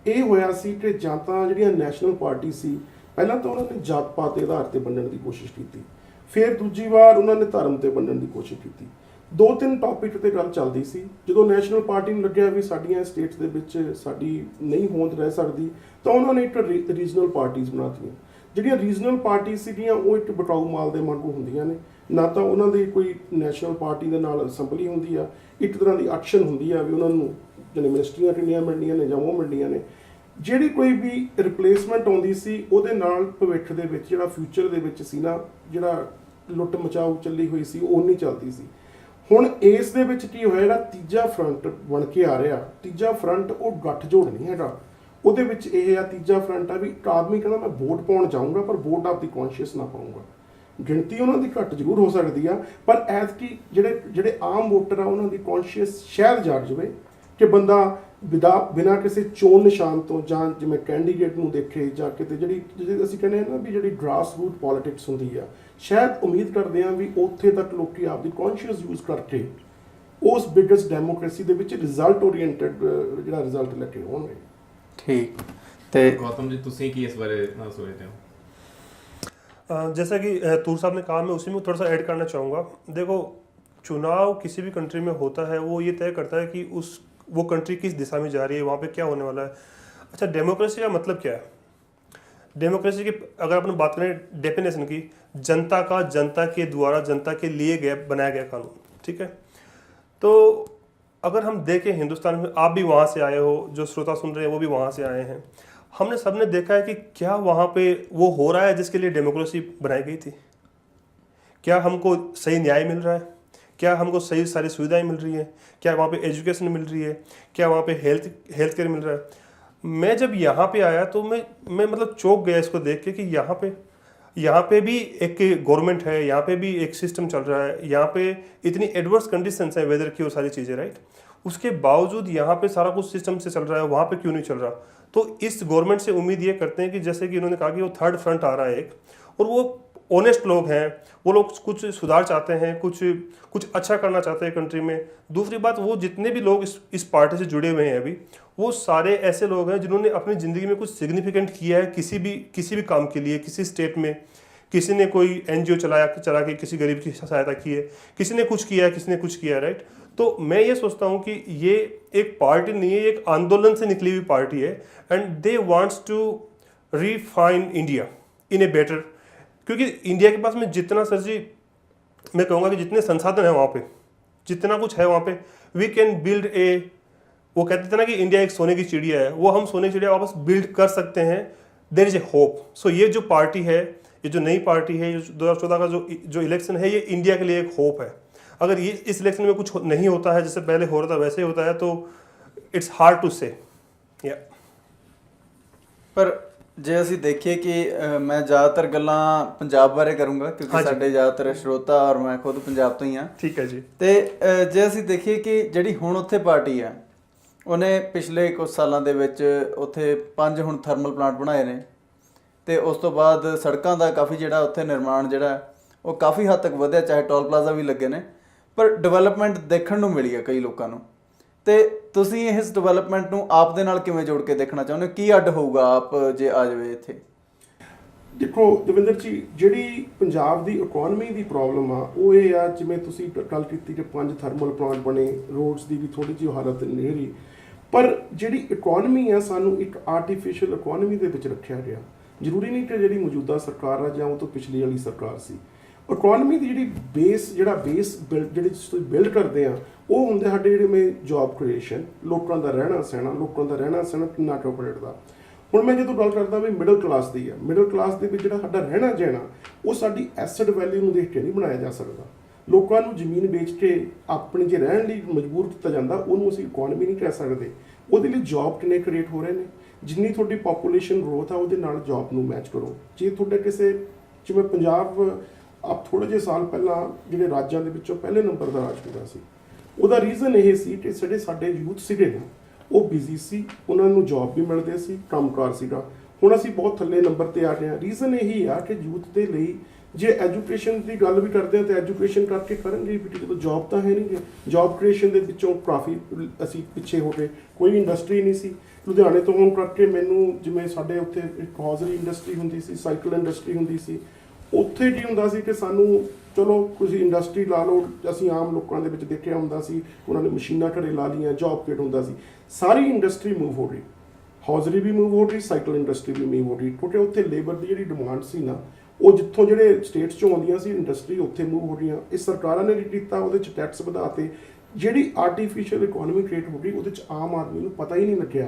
ਇਹ ਹੋਇਆ ਸੀ ਕਿ ਜਾਂ ਤਾਂ ਜਿਹੜੀਆਂ ਨੈਸ਼ਨਲ ਪਾਰਟੀ ਸੀ, ਪਹਿਲਾਂ ਤਾਂ ਉਹਨਾਂ ਨੇ ਜਾਤ ਪਾਤ ਦੇ ਆਧਾਰ ਤੇ ਵੰਡਣ ਦੀ ਕੋਸ਼ਿਸ਼ ਕੀਤੀ, ਫਿਰ ਦੂਜੀ ਵਾਰ ਉਹਨਾਂ ਨੇ ਧਰਮ ਤੇ ਵੰਡਣ ਦੀ ਕੋਸ਼ਿਸ਼ ਕੀਤੀ। 2-3 ਟੌਪਿਕ ਤੇ ਗੱਲ ਚੱਲਦੀ ਸੀ। ਜਦੋਂ ਨੈਸ਼ਨਲ ਪਾਰਟੀ ਨੂੰ ਲੱਗਿਆ ਵੀ ਸਾਡੀਆਂ ਸਟੇਟਸ ਦੇ ਵਿੱਚ ਸਾਡੀ ਨਹੀਂ ਹੋਂਦ ਰਹਿ ਸਕਦੀ, ਤਾਂ ਉਹਨਾਂ ਨੇ ਇੱਕ ਰੀਜਨਲ ਪਾਰਟੀਆਂ ਬਣਾਤੀਆਂ। ਜਿਹੜੀਆਂ ਰੀਜਨਲ ਪਾਰਟੀ ਸੀਗੀਆਂ ਉਹ ਇੱਕ ਬਟਾਊ ਮਾਲ ਦੇ ਵਾਂਗੂ ਹੁੰਦੀਆਂ ਨੇ, ਨਾ ਤਾਂ ਉਹਨਾਂ ਦੀ ਕੋਈ ਨੈਸ਼ਨਲ ਪਾਰਟੀ ਦੇ ਨਾਲ ਅਸੈਂਬਲੀ ਹੁੰਦੀ ਆ, ਇੱਕ ਤਰ੍ਹਾਂ ਦੀ ਐਕਸ਼ਨ ਹੁੰਦੀ ਆ ਵੀ ਉਹਨਾਂ ਨੂੰ ਜਿਹੜੇ ਮਿਨਿਸਟਰੀਆਂ ਕਿੰਨੀਆਂ ਮਿਲਣੀਆਂ ਨੇ ਜਾਂ ਉਹ ਮਿਲਣੀਆਂ ਨੇ। ਜਿਹੜੀ ਕੋਈ ਵੀ ਰਿਪਲੇਸਮੈਂਟ ਆਉਂਦੀ ਸੀ ਉਹਦੇ ਨਾਲ ਭਵਿੱਖ ਦੇ ਵਿੱਚ ਜਿਹੜਾ ਫਿਊਚਰ ਦੇ ਵਿੱਚ ਸੀ ਨਾ, ਜਿਹੜਾ ਲੁੱਟ ਮਚਾਓ ਚੱਲੀ ਹੋਈ ਸੀ ਉਹ ਨਹੀਂ ਚੱਲਦੀ ਸੀ। ਹੁਣ ਇਸ ਦੇ ਵਿੱਚ ਕੀ ਹੋਇਆ, ਜਿਹੜਾ ਤੀਜਾ ਫਰੰਟ ਬਣ ਕੇ ਆ ਰਿਹਾ, ਤੀਜਾ ਫਰੰਟ ਉਹ ਗੱਠਜੋੜ ਨਹੀਂ ਹੈਗਾ, ਉਹਦੇ ਵਿੱਚ ਇਹ ਆ ਤੀਜਾ ਫਰੰਟ ਆ ਵੀ ਇੱਕ ਆਦਮੀ ਕਹਿੰਦਾ ਮੈਂ ਵੋਟ ਪਾਉਣ ਜਾਊਂਗਾ ਪਰ ਵੋਟ ਆਪਦੀ ਕੌਨਸ਼ੀਅਸ ਨਾ ਪਾਊਂਗਾ। ਗਿਣਤੀ ਉਹਨਾਂ ਦੀ ਘੱਟ ਜ਼ਰੂਰ ਹੋ ਸਕਦੀ ਆ, ਪਰ ਐਤਕੀ ਜਿਹੜੇ ਆਮ ਵੋਟਰ ਆ ਉਹਨਾਂ ਦੀ ਕੌਨਸ਼ੀਅਸ ਸ਼ਾਇਦ ਜਾਗ ਜਾਵੇ ਕਿ ਬੰਦਾ ਬਿਨਾਂ ਕਿਸੇ ਚੋਣ ਨਿਸ਼ਾਨ ਤੋਂ ਜਾਂ ਜਿਵੇਂ ਕੈਂਡੀਡੇਟ ਨੂੰ ਦੇਖੇ ਜਾਂ ਕਿਤੇ ਜਿਹੜੀ ਅਸੀਂ ਕਹਿੰਦੇ ਹਾਂ ਨਾ ਵੀ ਜਿਹੜੀ ਗ੍ਰਾਸ ਰੂਟ ਪੋਲਿਟਿਕਸ ਹੁੰਦੀ ਆ, ਸ਼ਾਇਦ ਉਮੀਦ ਕਰਦੇ ਹਾਂ ਵੀ ਉੱਥੇ ਤੱਕ ਲੋਕੀ ਆਪਦੀ ਕੌਨਸ਼ੀਅਸ ਯੂਜ਼ ਕਰਕੇ ਉਸ ਬਿਗੇਸਟ ਡੈਮੋਕ੍ਰੇਸੀ ਦੇ ਵਿੱਚ ਰਿਜ਼ਲਟ ਓਰੀਐਂਟਡ ਜਿਹੜਾ ਰਿਜ਼ਲਟ ਲੈ ਕੇ ਆਉਣਗੇ। ਠੀਕ। ਤੇ गौतम जी, तुसी की इस बारे में सोचते हो? जैसा कि तूर साहब ने कहा, मैं उसी में थोड़ा सा ऐड करना चाहूँगा। देखो, चुनाव किसी भी कंट्री में होता है, वो ये तय करता है कि वो कंट्री किस दिशा में जा रही है, वहाँ पे क्या होने वाला है। अच्छा, डेमोक्रेसी का मतलब क्या है? डेमोक्रेसी की अगर अपन बात करें डेफिनेशन की, जनता का जनता के द्वारा जनता के लिए बनाया गया कानून, ठीक है। तो अगर हम देखें हिंदुस्तान में, आप भी वहाँ से आए हो, जो श्रोता सुन रहे हैं वो भी वहाँ से आए हैं, हमने सबने देखा है कि क्या वहाँ पे वो हो रहा है जिसके लिए डेमोक्रेसी बनाई गई थी? क्या हमको सही न्याय मिल रहा है? क्या हमको सही सारी सुविधाएं मिल रही हैं? क्या वहाँ पे एजुकेशन मिल रही है? क्या वहाँ पे हेल्थ केयर मिल रहा है? मैं जब यहाँ पे आया तो मैं मतलब चौंक गया इसको देख के कि यहाँ पे भी एक गवर्नमेंट है, यहाँ पे भी एक सिस्टम चल रहा है, यहाँ पे इतनी एडवर्स कंडीशंस है वेदर की और सारी चीज़ें, राइट। उसके बावजूद यहाँ पे सारा कुछ सिस्टम से चल रहा है, वहाँ पे क्यों नहीं चल रहा? तो इस गवर्नमेंट से उम्मीद ये करते हैं कि जैसे कि इन्होंने कहा कि वो थर्ड फ्रंट आ रहा है एक, और वो ऑनेस्ट लोग हैं, वो लोग कुछ सुधार चाहते हैं, कुछ अच्छा करना चाहते हैं कंट्री में। दूसरी बात, वो जितने भी लोग इस पार्टी से जुड़े हुए हैं अभी, वो सारे ऐसे लोग हैं जिन्होंने अपनी ज़िंदगी में कुछ सिग्निफिकेंट किया है किसी भी काम के लिए, किसी स्टेट में। किसी ने कोई NGO चला के किसी गरीब की सहायता की है, किसी ने कुछ किया है, किसी ने कुछ किया है, राइट। तो मैं ये सोचता हूँ कि ये एक पार्टी नहीं है, एक आंदोलन से निकली हुई पार्टी है, and they wants to refine India in a better. क्योंकि इंडिया के पास में जितना, सर जी मैं कहूँगा कि जितने संसाधन हैं वहाँ पे, जितना कुछ है वहाँ पे, वी कैन बिल्ड ए वो कहते थे ना कि इंडिया एक सोने की चिड़िया है, वो हम सोने की चिड़िया वापस बिल्ड कर सकते हैं। There is a hope. So ये जो पार्टी है, ये जो नई पार्टी है, 2014 का जो इलेक्शन है, ये इंडिया के लिए एक होप है। अगर ये इस इलेक्शन में कुछ नहीं होता है जैसे पहले हो रहा था वैसे ही होता है तो इट्स हार्ड टू से। या ਪਰ ਜੇ ਅਸੀਂ ਦੇਖੀਏ ਕਿ ਮੈਂ ਜ਼ਿਆਦਾਤਰ ਗੱਲਾਂ ਪੰਜਾਬ ਬਾਰੇ ਕਰੂੰਗਾ ਕਿਉਂਕਿ ਹਾਂਜੀ। ਸਾਡੇ ਜ਼ਿਆਦਾਤਰ ਸਰੋਤਾ ਔਰ ਮੈਂ ਖੁਦ ਪੰਜਾਬ ਤੋਂ ਹੀ ਹਾਂ। ठीक है जी। ਤੇ ਜੇ ਅਸੀਂ ਦੇਖੀਏ ਕਿ ਜਿਹੜੀ ਹੁਣ ਉੱਥੇ ਪਾਰਟੀ ਹੈ ਉਹਨੇ ਪਿਛਲੇ ਕੁਝ ਸਾਲਾਂ ਦੇ ਵਿੱਚ ਉੱਥੇ 5 ਹੁਣ ਥਰਮਲ ਪਲਾਂਟ ਬਣਾਏ ਨੇ ਤੇ ਉਸ ਤੋਂ ਬਾਅਦ ਸੜਕਾਂ ਦਾ ਕਾਫੀ ਜਿਹੜਾ ਉੱਥੇ ਨਿਰਮਾਣ ਜਿਹੜਾ ਹੈ, ਉਹ ਕਾਫੀ ਹੱਦ ਤੱਕ ਵਧਿਆ, ਚਾਹੇ ਟੋਲ ਪਲਾਜ਼ਾ ਵੀ ਲੱਗੇ ਨੇ, ਪਰ ਡਿਵੈਲਪਮੈਂਟ ਦੇਖਣ ਨੂੰ ਮਿਲੀ ਹੈ ਕਈ ਲੋਕਾਂ ਨੂੰ। ਤੇ ਤੁਸੀਂ ਇਸ ਡਿਵੈਲਪਮੈਂਟ ਨੂੰ ਆਪ ਦੇ ਨਾਲ ਕਿਵੇਂ ਜੋੜ ਕੇ ਦੇਖਣਾ ਚਾਹੁੰਦੇ ਹੋ? ਕੀ ਅੱਡ ਹੋਊਗਾ ਆਪ ਜੇ ਆ ਜਾਵੇ ਇੱਥੇ? ਦੇਖੋ ਦਵਿੰਦਰ ਜੀ, ਜਿਹੜੀ ਪੰਜਾਬ ਦੀ ਇਕਨੋਮੀ ਦੀ ਪ੍ਰੋਬਲਮ ਆ ਉਹ ਇਹ ਆ, ਜਿਵੇਂ ਤੁਸੀਂ ਗੱਲ ਕੀਤੀ ਕਿ 5 ਥਰਮਲ ਪਲਾਂਟ ਬਣੇ, ਰੋਡਸ ਦੀ ਵੀ ਥੋੜੀ ਜਿਹੀ ਹਾਲਤ ਨਹੀਂ ਰਹੀ, ਪਰ ਜਿਹੜੀ ਇਕਨੋਮੀ ਆ ਸਾਨੂੰ ਇੱਕ ਆਰਟੀਫੀਸ਼ੀਅਲ ਇਕਨੋਮੀ ਦੇ ਵਿੱਚ ਰੱਖਿਆ ਗਿਆ। ਜ਼ਰੂਰੀ ਨਹੀਂ ਕਿ ਜਿਹੜੀ ਮੌਜੂਦਾ ਸਰਕਾਰ ਆ ਜਾਂ ਉਹ ਤੋਂ ਪਿਛਲੀ ਵਾਲੀ ਸਰਕਾਰ ਸੀ। ਇਕਨੋਮੀ ਦੀ ਜਿਹੜੀ ਬੇਸ ਜਿਹੜੀ ਤੁਸੀਂ ਬਿਲਡ ਕਰਦੇ ਆ ਉਹ ਹੁੰਦੇ ਸਾਡੇ ਜਿਹੜੇ ਮੈਂ ਜੌਬ ਕ੍ਰੀਏਸ਼ਨ, ਲੋਕਾਂ ਦਾ ਰਹਿਣਾ ਸਹਿਣਾ ਕਿੰਨਾ ਕੋਆਪਰੇਟ ਦਾ। ਹੁਣ ਮੈਂ ਜਦੋਂ ਗੱਲ ਕਰਦਾ ਵੀ ਮਿਡਲ ਕਲਾਸ ਦੀ ਆ, ਮਿਡਲ ਕਲਾਸ ਦੇ ਵਿੱਚ ਜਿਹੜਾ ਸਾਡਾ ਰਹਿਣਾ ਜਹਿਣਾ ਉਹ ਸਾਡੀ ਐਸੈਟ ਵੈਲਿਊ ਨੂੰ ਦੇਖ ਕੇ ਨਹੀਂ ਬਣਾਇਆ ਜਾ ਸਕਦਾ। ਲੋਕਾਂ ਨੂੰ ਜ਼ਮੀਨ ਵੇਚ ਕੇ ਆਪਣੀ ਜੇ ਰਹਿਣ ਲਈ ਮਜਬੂਰ ਕੀਤਾ ਜਾਂਦਾ, ਉਹਨੂੰ ਅਸੀਂ ਇਕਨੋਮੀ ਨਹੀਂ ਕਹਿ ਸਕਦੇ। ਉਹਦੇ ਲਈ ਜੌਬ ਕਿੰਨੇ ਕ੍ਰੀਏਟ ਹੋ ਰਹੇ ਨੇ, ਜਿੰਨੀ ਤੁਹਾਡੀ ਪੋਪੂਲੇਸ਼ਨ ਗਰੋਥ ਆ ਉਹਦੇ ਨਾਲ ਜੌਬ ਨੂੰ ਮੈਚ ਕਰੋ। ਜੇ ਤੁਹਾਡੇ ਕਿਸੇ ਜਿਵੇਂ ਪੰਜਾਬ ਆਪ ਥੋੜ੍ਹੇ ਜਿਹੇ ਸਾਲ ਪਹਿਲਾਂ ਜਿਹੜੇ ਰਾਜਾਂ ਦੇ ਵਿੱਚੋਂ ਪਹਿਲੇ ਨੰਬਰ ਦਾ ਰਾਜ ਹੁੰਦਾ ਸੀ, ਉਹਦਾ ਰੀਜ਼ਨ ਇਹ ਸੀ ਕਿ ਸਾਡੇ ਯੂਥ ਸੀਗੇ ਨਾ ਉਹ ਬਿਜ਼ੀ ਸੀ, ਉਹਨਾਂ ਨੂੰ ਜੌਬ ਵੀ ਮਿਲਦੇ ਸੀ, ਕੰਮਕਾਰ ਸੀਗਾ। ਹੁਣ ਅਸੀਂ ਬਹੁਤ ਥੱਲੇ ਨੰਬਰ ਤੇ ਆ ਗਏ ਹਾਂ। ਰੀਜ਼ਨ ਇਹੀ ਆ ਕਿ ਯੂਥ ਦੇ ਲਈ ਜੇ ਐਜੂਕੇਸ਼ਨ ਦੀ ਗੱਲ ਵੀ ਕਰਦੇ ਹਾਂ ਤਾਂ ਐਜੂਕੇਸ਼ਨ ਕਰਕੇ ਕਰਨਗੇ ਵੀ, ਜਦੋਂ ਜੌਬ ਤਾਂ ਹੈ ਨਹੀਂ। ਜੌਬ ਕ੍ਰੀਏਸ਼ਨ ਦੇ ਵਿੱਚੋਂ ਕਾਫੀ ਅਸੀਂ ਪਿੱਛੇ ਹੋ ਗਏ, ਕੋਈ ਇੰਡਸਟਰੀ ਨਹੀਂ ਸੀ। ਲੁਧਿਆਣੇ ਤੋਂ ਹੋਣ ਕਰਕੇ ਮੈਨੂੰ, ਜਿਵੇਂ ਸਾਡੇ ਉੱਥੇ ਇੱਕ ਹੌਜ਼ਰੀ ਇੰਡਸਟਰੀ ਹੁੰਦੀ ਸੀ, ਸਾਈਕਲ ਇੰਡਸਟਰੀ ਹੁੰਦੀ ਸੀ, ਉੱਥੇ ਕੀ ਹੁੰਦਾ ਸੀ ਕਿ ਸਾਨੂੰ ਚਲੋ ਤੁਸੀਂ ਇੰਡਸਟਰੀ ਲਾ ਲਓ, ਅਸੀਂ ਆਮ ਲੋਕਾਂ ਦੇ ਵਿੱਚ ਦੇਖਿਆ ਹੁੰਦਾ ਸੀ ਉਹਨਾਂ ਨੇ ਮਸ਼ੀਨਾਂ ਘਰੇ ਲਾ ਲਈਆਂ, ਜੌਬ ਕ੍ਰੀਏਟ ਹੁੰਦਾ ਸੀ। ਸਾਰੀ ਇੰਡਸਟਰੀ ਮੂਵ ਹੋ ਰਹੀ, ਹੌਜ਼ਰੀ ਵੀ ਮੂਵ ਹੋ ਰਹੀ, ਸਾਈਕਲ ਇੰਡਸਟਰੀ ਵੀ ਮੂਵ ਹੋ ਰਹੀ, ਕਿਉਂਕਿ ਉੱਥੇ ਲੇਬਰ ਦੀ ਜਿਹੜੀ ਡਿਮਾਂਡ ਸੀ ਨਾ ਉਹ ਜਿੱਥੋਂ ਜਿਹੜੇ ਸਟੇਟਸ 'ਚੋਂ ਆਉਂਦੀਆਂ ਸੀ ਇੰਡਸਟਰੀ ਉੱਥੇ ਮੂਵ ਹੋ ਰਹੀਆਂ। ਇਹ ਸਰਕਾਰਾਂ ਨੇ ਕੀ ਕੀਤਾ, ਉਹਦੇ 'ਚ ਟੈਕਸ ਵਧਾਤੇ, ਜਿਹੜੀ ਆਰਟੀਫੀਸ਼ੀਅਲ ਇਕਨੋਮੀ ਕ੍ਰੀਏਟ ਹੋ ਗਈ ਉਹਦੇ 'ਚ ਆਮ ਆਦਮੀ ਨੂੰ ਪਤਾ ਹੀ ਨਹੀਂ ਲੱਗਿਆ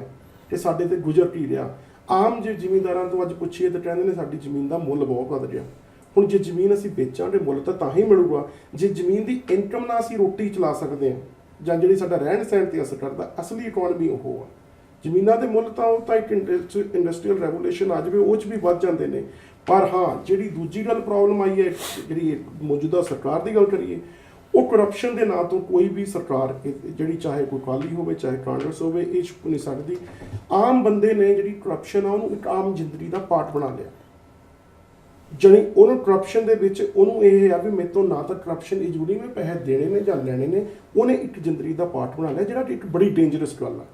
ਕਿ ਸਾਡੇ ਤੇ ਗੁਜ਼ਰ ਕੀ ਰਿਹਾ। ਆਮ ਜੇ ਜ਼ਿਮੀਂਦਾਰਾਂ ਤੋਂ ਅੱਜ ਪੁੱਛੀਏ ਤਾਂ ਕਹਿੰਦੇ ਨੇ ਸਾਡੀ ਜ਼ਮੀਨ ਦਾ ਮੁੱਲ ਬਹੁਤ ਵੱਧ ਗਿਆ। ਹੁਣ ਜੇ ਜ਼ਮੀਨ ਅਸੀਂ ਵੇਚਾਂਗੇ ਮੁੱਲ ਤਾਂ ਹੀ ਮਿਲੂਗਾ। ਜੇ ਜ਼ਮੀਨ ਦੀ ਇਨਕਮ ਨਾਲ ਅਸੀਂ ਰੋਟੀ ਚਲਾ ਸਕਦੇ ਹਾਂ ਜਾਂ ਜਿਹੜੀ ਸਾਡਾ ਰਹਿਣ ਸਹਿਣ 'ਤੇ ਅਸਰ ਕਰਦਾ, ਅਸਲੀ ਇਕਨੋਮੀ ਉਹ ਆ। ਜ਼ਮੀਨਾਂ ਦੇ ਮੁੱਲ ਤਾਂ ਉਹ ਤਾਂ ਇੱਕ ਇੰਡਸਟਰੀਅਲ ਰੈਵੋਲੂਸ਼ਨ ਆ ਜਾਵੇ ਉਹ 'ਚ ਵੀ ਵੱਧ ਜਾਂਦੇ ਨੇ। ਪਰ ਹਾਂ, ਜਿਹੜੀ ਦੂਜੀ ਗੱਲ ਪ੍ਰੋਬਲਮ ਆਈ ਹੈ, ਜਿਹੜੀ ਮੌਜੂਦਾ ਸਰਕਾਰ ਦੀ ਗੱਲ ਕਰੀਏ, ਉਹ ਕਰਪਸ਼ਨ ਦੇ ਨਾਂ ਤੋਂ ਕੋਈ ਵੀ ਸਰਕਾਰ ਜਿਹੜੀ ਚਾਹੇ ਕੋਈ ਅਕਾਲੀ ਹੋਵੇ ਚਾਹੇ ਕਾਂਗਰਸ ਹੋਵੇ ਇਹ ਛੁਪ ਨਹੀਂ ਸਕਦੀ। ਆਮ ਬੰਦੇ ਨੇ ਜਿਹੜੀ ਕਰਪਸ਼ਨ ਆ ਉਹਨੂੰ ਇੱਕ ਆਮ ਜ਼ਿੰਦਗੀ ਦਾ ਪਾਰਟ ਬਣਾ ਲਿਆ। ਜਾਣੀ ਉਹਨੂੰ ਕਰਪਸ਼ਨ ਦੇ ਵਿੱਚ ਉਹਨੂੰ ਇਹ ਆ ਵੀ ਮੇਰੇ ਤੋਂ ਨਾ ਤਾਂ ਕਰਪਸ਼ਨ ਇਹ ਜ਼ਰੂਰੀ ਮੈਂ ਪੈਸੇ ਦੇਣੇ ਨੇ ਜਾਂ ਲੈਣੇ ਨੇ, ਉਹਨੇ ਇੱਕ ਜ਼ਿੰਦਗੀ ਦਾ ਪਾਰਟ ਬਣਾ ਲਿਆ, ਜਿਹੜਾ ਕਿ ਇੱਕ ਬੜੀ ਡੇਂਜਰਸ ਗੱਲ ਆ।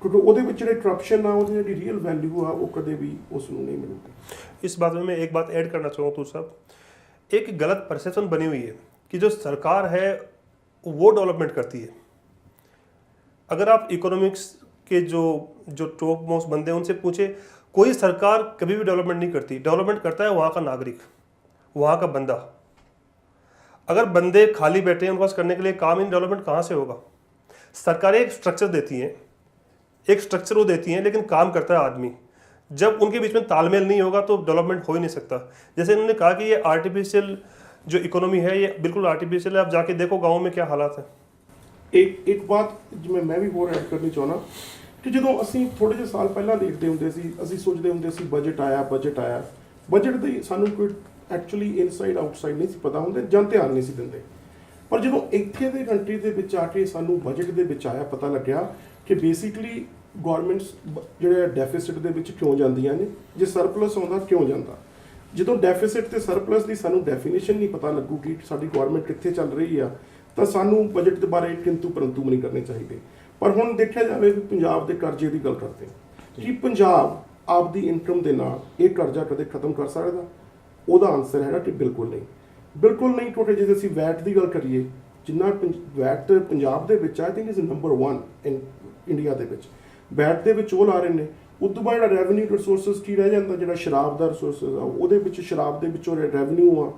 क्योंकि ਉਹਦੇ ਵਿੱਚ ਜਿਹੜੇ ਕਰਪਸ਼ਨ ਨਾ ਉਹਦੀ ਜਿਹੜੀ ਰੀਅਲ ਵੈਲਿਊ ਆ ਉਹ ਕਦੇ ਵੀ ਉਸ ਨੂੰ ਨਹੀਂ ਮਿਲੂਗੀ। इस बात में मैं एक बात ऐड करना चाहूँ तो साहब, एक गलत परसेप्शन बनी हुई है कि जो सरकार है वो डेवलपमेंट करती है। अगर आप इकोनॉमिक्स के जो टॉप मोस्ट बंदे हैं उनसे पूछे, कोई सरकार कभी भी डेवलपमेंट नहीं करती। डेवलपमेंट करता है वहाँ का नागरिक, वहाँ का बंदा। अगर बंदे खाली बैठे हैं उनके पास करने के लिए काम ही, डेवलपमेंट कहाँ से होगा? सरकारें एक स्ट्रक्चर देती हैं, एक स्ट्रक्चर वो देती हैं, लेकिन काम करता है आदमी। जब उनके बीच में तालमेल नहीं होगा तो डेवलपमेंट हो ही नहीं सकता। जैसे इन्होंने कहा कि ये आर्टिफिशियल जो इकोनॉमी है ये बिल्कुल आर्टिफिशियल है। आप जाके देखो गाँव में क्या हालात है। ਇੱਕ ਬਾਤ ਜਿਵੇਂ ਮੈਂ ਵੀ ਹੋਰ ਐਡ ਕਰਨੀ ਚਾਹੁੰਦਾ ਕਿ ਜਦੋਂ ਅਸੀਂ ਥੋੜ੍ਹੇ ਜਿਹੇ ਸਾਲ ਪਹਿਲਾਂ ਦੇਖਦੇ ਹੁੰਦੇ ਸੀ, ਅਸੀਂ ਸੋਚਦੇ ਹੁੰਦੇ ਸੀ ਬਜਟ ਆਇਆ ਬਜਟ ਦੀ ਸਾਨੂੰ ਕੋਈ ਐਕਚੁਅਲੀ ਇਨਸਾਈਡ ਆਊਟਸਾਈਡ ਨਹੀਂ ਸੀ ਪਤਾ ਹੁੰਦਾ ਜਾਂ ਧਿਆਨ ਨਹੀਂ ਸੀ ਦਿੰਦੇ। ਪਰ ਜਦੋਂ ਇੱਥੇ ਦੇ ਕੰਟਰੀ ਦੇ ਵਿੱਚ ਆ ਕੇ ਸਾਨੂੰ ਬਜਟ ਦੇ ਵਿੱਚ ਆਇਆ, ਪਤਾ ਲੱਗਿਆ ਕਿ ਬੇਸਿਕਲੀ ਗੌਰਮੈਂਟਸ ਜਿਹੜੇ ਡੈਫਿਸਿਟ ਦੇ ਵਿੱਚ ਕਿਉਂ ਜਾਂਦੀਆਂ ਨੇ, ਜੇ ਸਰਪਲਸ ਆਉਂਦਾ ਕਿਉਂ ਜਾਂਦਾ। ਜਦੋਂ ਡੈਫਿਸਿਟ ਤੇ ਸਰਪਲਸ ਦੀ ਸਾਨੂੰ ਡੈਫੀਨੇਸ਼ਨ ਨਹੀਂ ਪਤਾ ਲੱਗੂਗੀ ਕਿ ਸਾਡੀ ਗੌਰਮੈਂਟ ਕਿੱਥੇ ਚੱਲ ਰਹੀ ਆ, ਤਾਂ ਸਾਨੂੰ ਬਜਟ ਦੇ ਬਾਰੇ ਕਿੰਤੂ ਪਰੰਤੂ ਨਹੀਂ ਕਰਨੇ ਚਾਹੀਦੇ। ਪਰ ਹੁਣ ਦੇਖਿਆ ਜਾਵੇ ਵੀ ਪੰਜਾਬ ਦੇ ਕਰਜ਼ੇ ਦੀ ਗੱਲ ਕਰਦੇ ਹਾਂ ਕਿ ਪੰਜਾਬ ਆਪਦੀ ਇਨਕਮ ਦੇ ਨਾਲ ਇਹ ਕਰਜ਼ਾ ਕਦੇ ਖਤਮ ਕਰ ਸਕਦਾ? ਉਹਦਾ ਆਨਸਰ ਹੈਗਾ ਕਿ ਬਿਲਕੁਲ ਨਹੀਂ। ਕਿਉਂਕਿ ਜੇ ਅਸੀਂ ਵੈਟ ਦੀ ਗੱਲ ਕਰੀਏ, ਜਿੰਨਾ ਵੈਟ ਪੰਜਾਬ ਦੇ ਵਿੱਚ I think is number 1 in India ਦੇ ਵਿੱਚ। ਵੈਟ ਦੇ ਵਿੱਚ ਉਹ ਲਾ ਰਹੇ ਨੇ। ਉਸ ਤੋਂ ਬਾਅਦ ਜਿਹੜਾ ਰੈਵਨਿਊ ਰਿਸੋਰਸਿਸ ਕੀ ਰਹਿ ਜਾਂਦਾ, ਜਿਹੜਾ ਸ਼ਰਾਬ ਦਾ ਰਿਸੋਰਸਿਸ ਆ ਉਹਦੇ ਵਿੱਚ ਸ਼ਰਾਬ ਦੇ ਵਿੱਚੋਂ ਰੈਵਨਿਊ ਆ।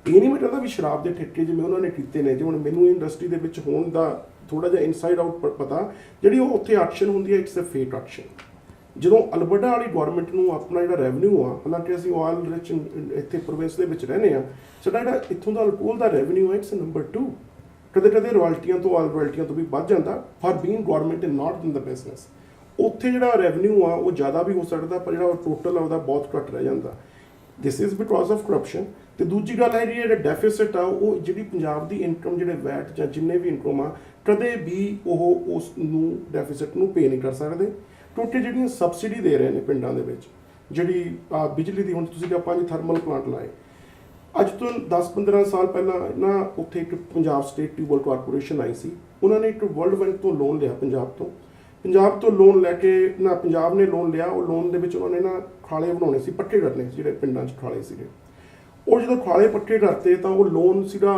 ਇਹ ਨਹੀਂ ਮੈਂ ਕਹਿੰਦਾ ਵੀ ਸ਼ਰਾਬ ਦੇ ਠੇਕੇ ਜਿਵੇਂ ਉਹਨਾਂ ਨੇ ਕੀਤੇ ਨੇ, ਜੇ ਹੁਣ ਮੈਨੂੰ ਇੰਡਸਟਰੀ ਦੇ ਵਿੱਚ ਹੋਣ ਦਾ ਥੋੜਾ ਜਿਹਾ ਇਨਸਾਈਡ ਆਊਟ ਪਤਾ, ਜਿਹੜੀ ਉਹ ਉੱਥੇ ਐਕਸ਼ਨ ਹੁੰਦੀ ਹੈ ਇਟਸ ਅ ਫੇਟ ਐਕਸ਼ਨ। ਜਦੋਂ ਅਲਬਰਟਾ ਵਾਲੀ ਗਵਰਨਮੈਂਟ ਨੂੰ ਆਪਣਾ ਜਿਹੜਾ ਰੈਵਨਿਊ ਆ, ਹਾਲਾਂਕਿ ਅਸੀਂ ਆਇਲ ਰਿਚ ਇੱਥੇ ਪ੍ਰੋਵਿੰਸ ਦੇ ਵਿੱਚ ਰਹਿੰਦੇ ਆ, ਸਾਡਾ ਜਿਹੜਾ ਇੱਥੋਂ ਦਾ ਅਲਕੋਹਲ ਦਾ ਰੈਵਨਿਊ ਹੈ ਇਟਸ ਨੰਬਰ 2। ਕਦੇ ਕਦੇ ਰਾਇਲਟੀਆਂ ਤੋਂ ਆਇਲ ਰਾਇਲਟੀਆਂ ਤੋਂ ਵੀ ਵੱਧ ਜਾਂਦਾ for being government in not in the business. ਉੱਥੇ ਜਿਹੜਾ ਰੈਵਨਿਊ ਆ ਉਹ ਜ਼ਿਆਦਾ ਵੀ ਹੋ ਸਕਦਾ, ਪਰ ਜਿਹੜਾ ਟੋਟਲ ਆ ਉਹਦਾ ਬਹੁਤ ਘੱਟ ਰਹਿ ਜਾਂਦਾ। This is because of corruption. ਤੇ ਦੂਜੀ ਗੱਲ ਹੈ ਜੀ, ਜਿਹੜਾ ਡੈਫਿਸਿਟ ਆ ਉਹ ਜਿਹੜੀ ਪੰਜਾਬ ਦੀ ਇਨਕਮ, ਜਿਹੜੇ ਵੈਟ ਜਾਂ ਜਿੰਨੇ ਵੀ ਇਨਕਮ ਆ, ਕਦੇ ਵੀ ਉਹ ਉਸ ਨੂੰ ਡੈਫਿਸਿਟ ਨੂੰ ਪੇ ਨਹੀਂ ਕਰ ਸਕਦੇ। ਕਿਉਂਕਿ ਜਿਹੜੀਆਂ ਸਬਸਿਡੀ ਦੇ ਰਹੇ ਨੇ ਪਿੰਡਾਂ ਦੇ ਵਿੱਚ, ਜਿਹੜੀ ਬਿਜਲੀ ਦੀ, ਹੁਣ ਤੁਸੀਂ ਕਿਹਾ 5 ਥਰਮਲ ਪਲਾਂਟ ਲਾਏ, ਅੱਜ ਤੋਂ 10-15 ਸਾਲ ਪਹਿਲਾਂ ਨਾ ਉੱਥੇ ਇੱਕ ਪੰਜਾਬ ਸਟੇਟ ਟਿਊਬਵੈੱਲ ਕਾਰਪੋਰੇਸ਼ਨ ਆਈ ਸੀ, ਉਹਨਾਂ ਨੇ ਇੱਕ ਵਰਲਡ ਬੈਂਕ ਤੋਂ ਲੋਨ ਲਿਆ ਪੰਜਾਬ ਤੋਂ ਲੋਨ ਲੈ ਕੇ ਨਾ ਪੰਜਾਬ ਨੇ ਲੋਨ ਲਿਆ। ਉਹ ਲੋਨ ਦੇ ਵਿੱਚ ਉਹਨਾਂ ਨੇ ਨਾ ਖਾਲੇ ਬਣਾਉਣੇ ਸੀ, ਪੱਕੇ ਕਰਨੇ ਸੀ, ਜਿਹੜੇ ਪਿੰਡਾਂ 'ਚ ਖਾਲੇ ਸੀਗੇ। ਉਹ ਜਦੋਂ ਖਾਲੇ ਪੱਕੇ ਕਰਤੇ ਤਾਂ ਉਹ ਲੋਨ ਸੀਗਾ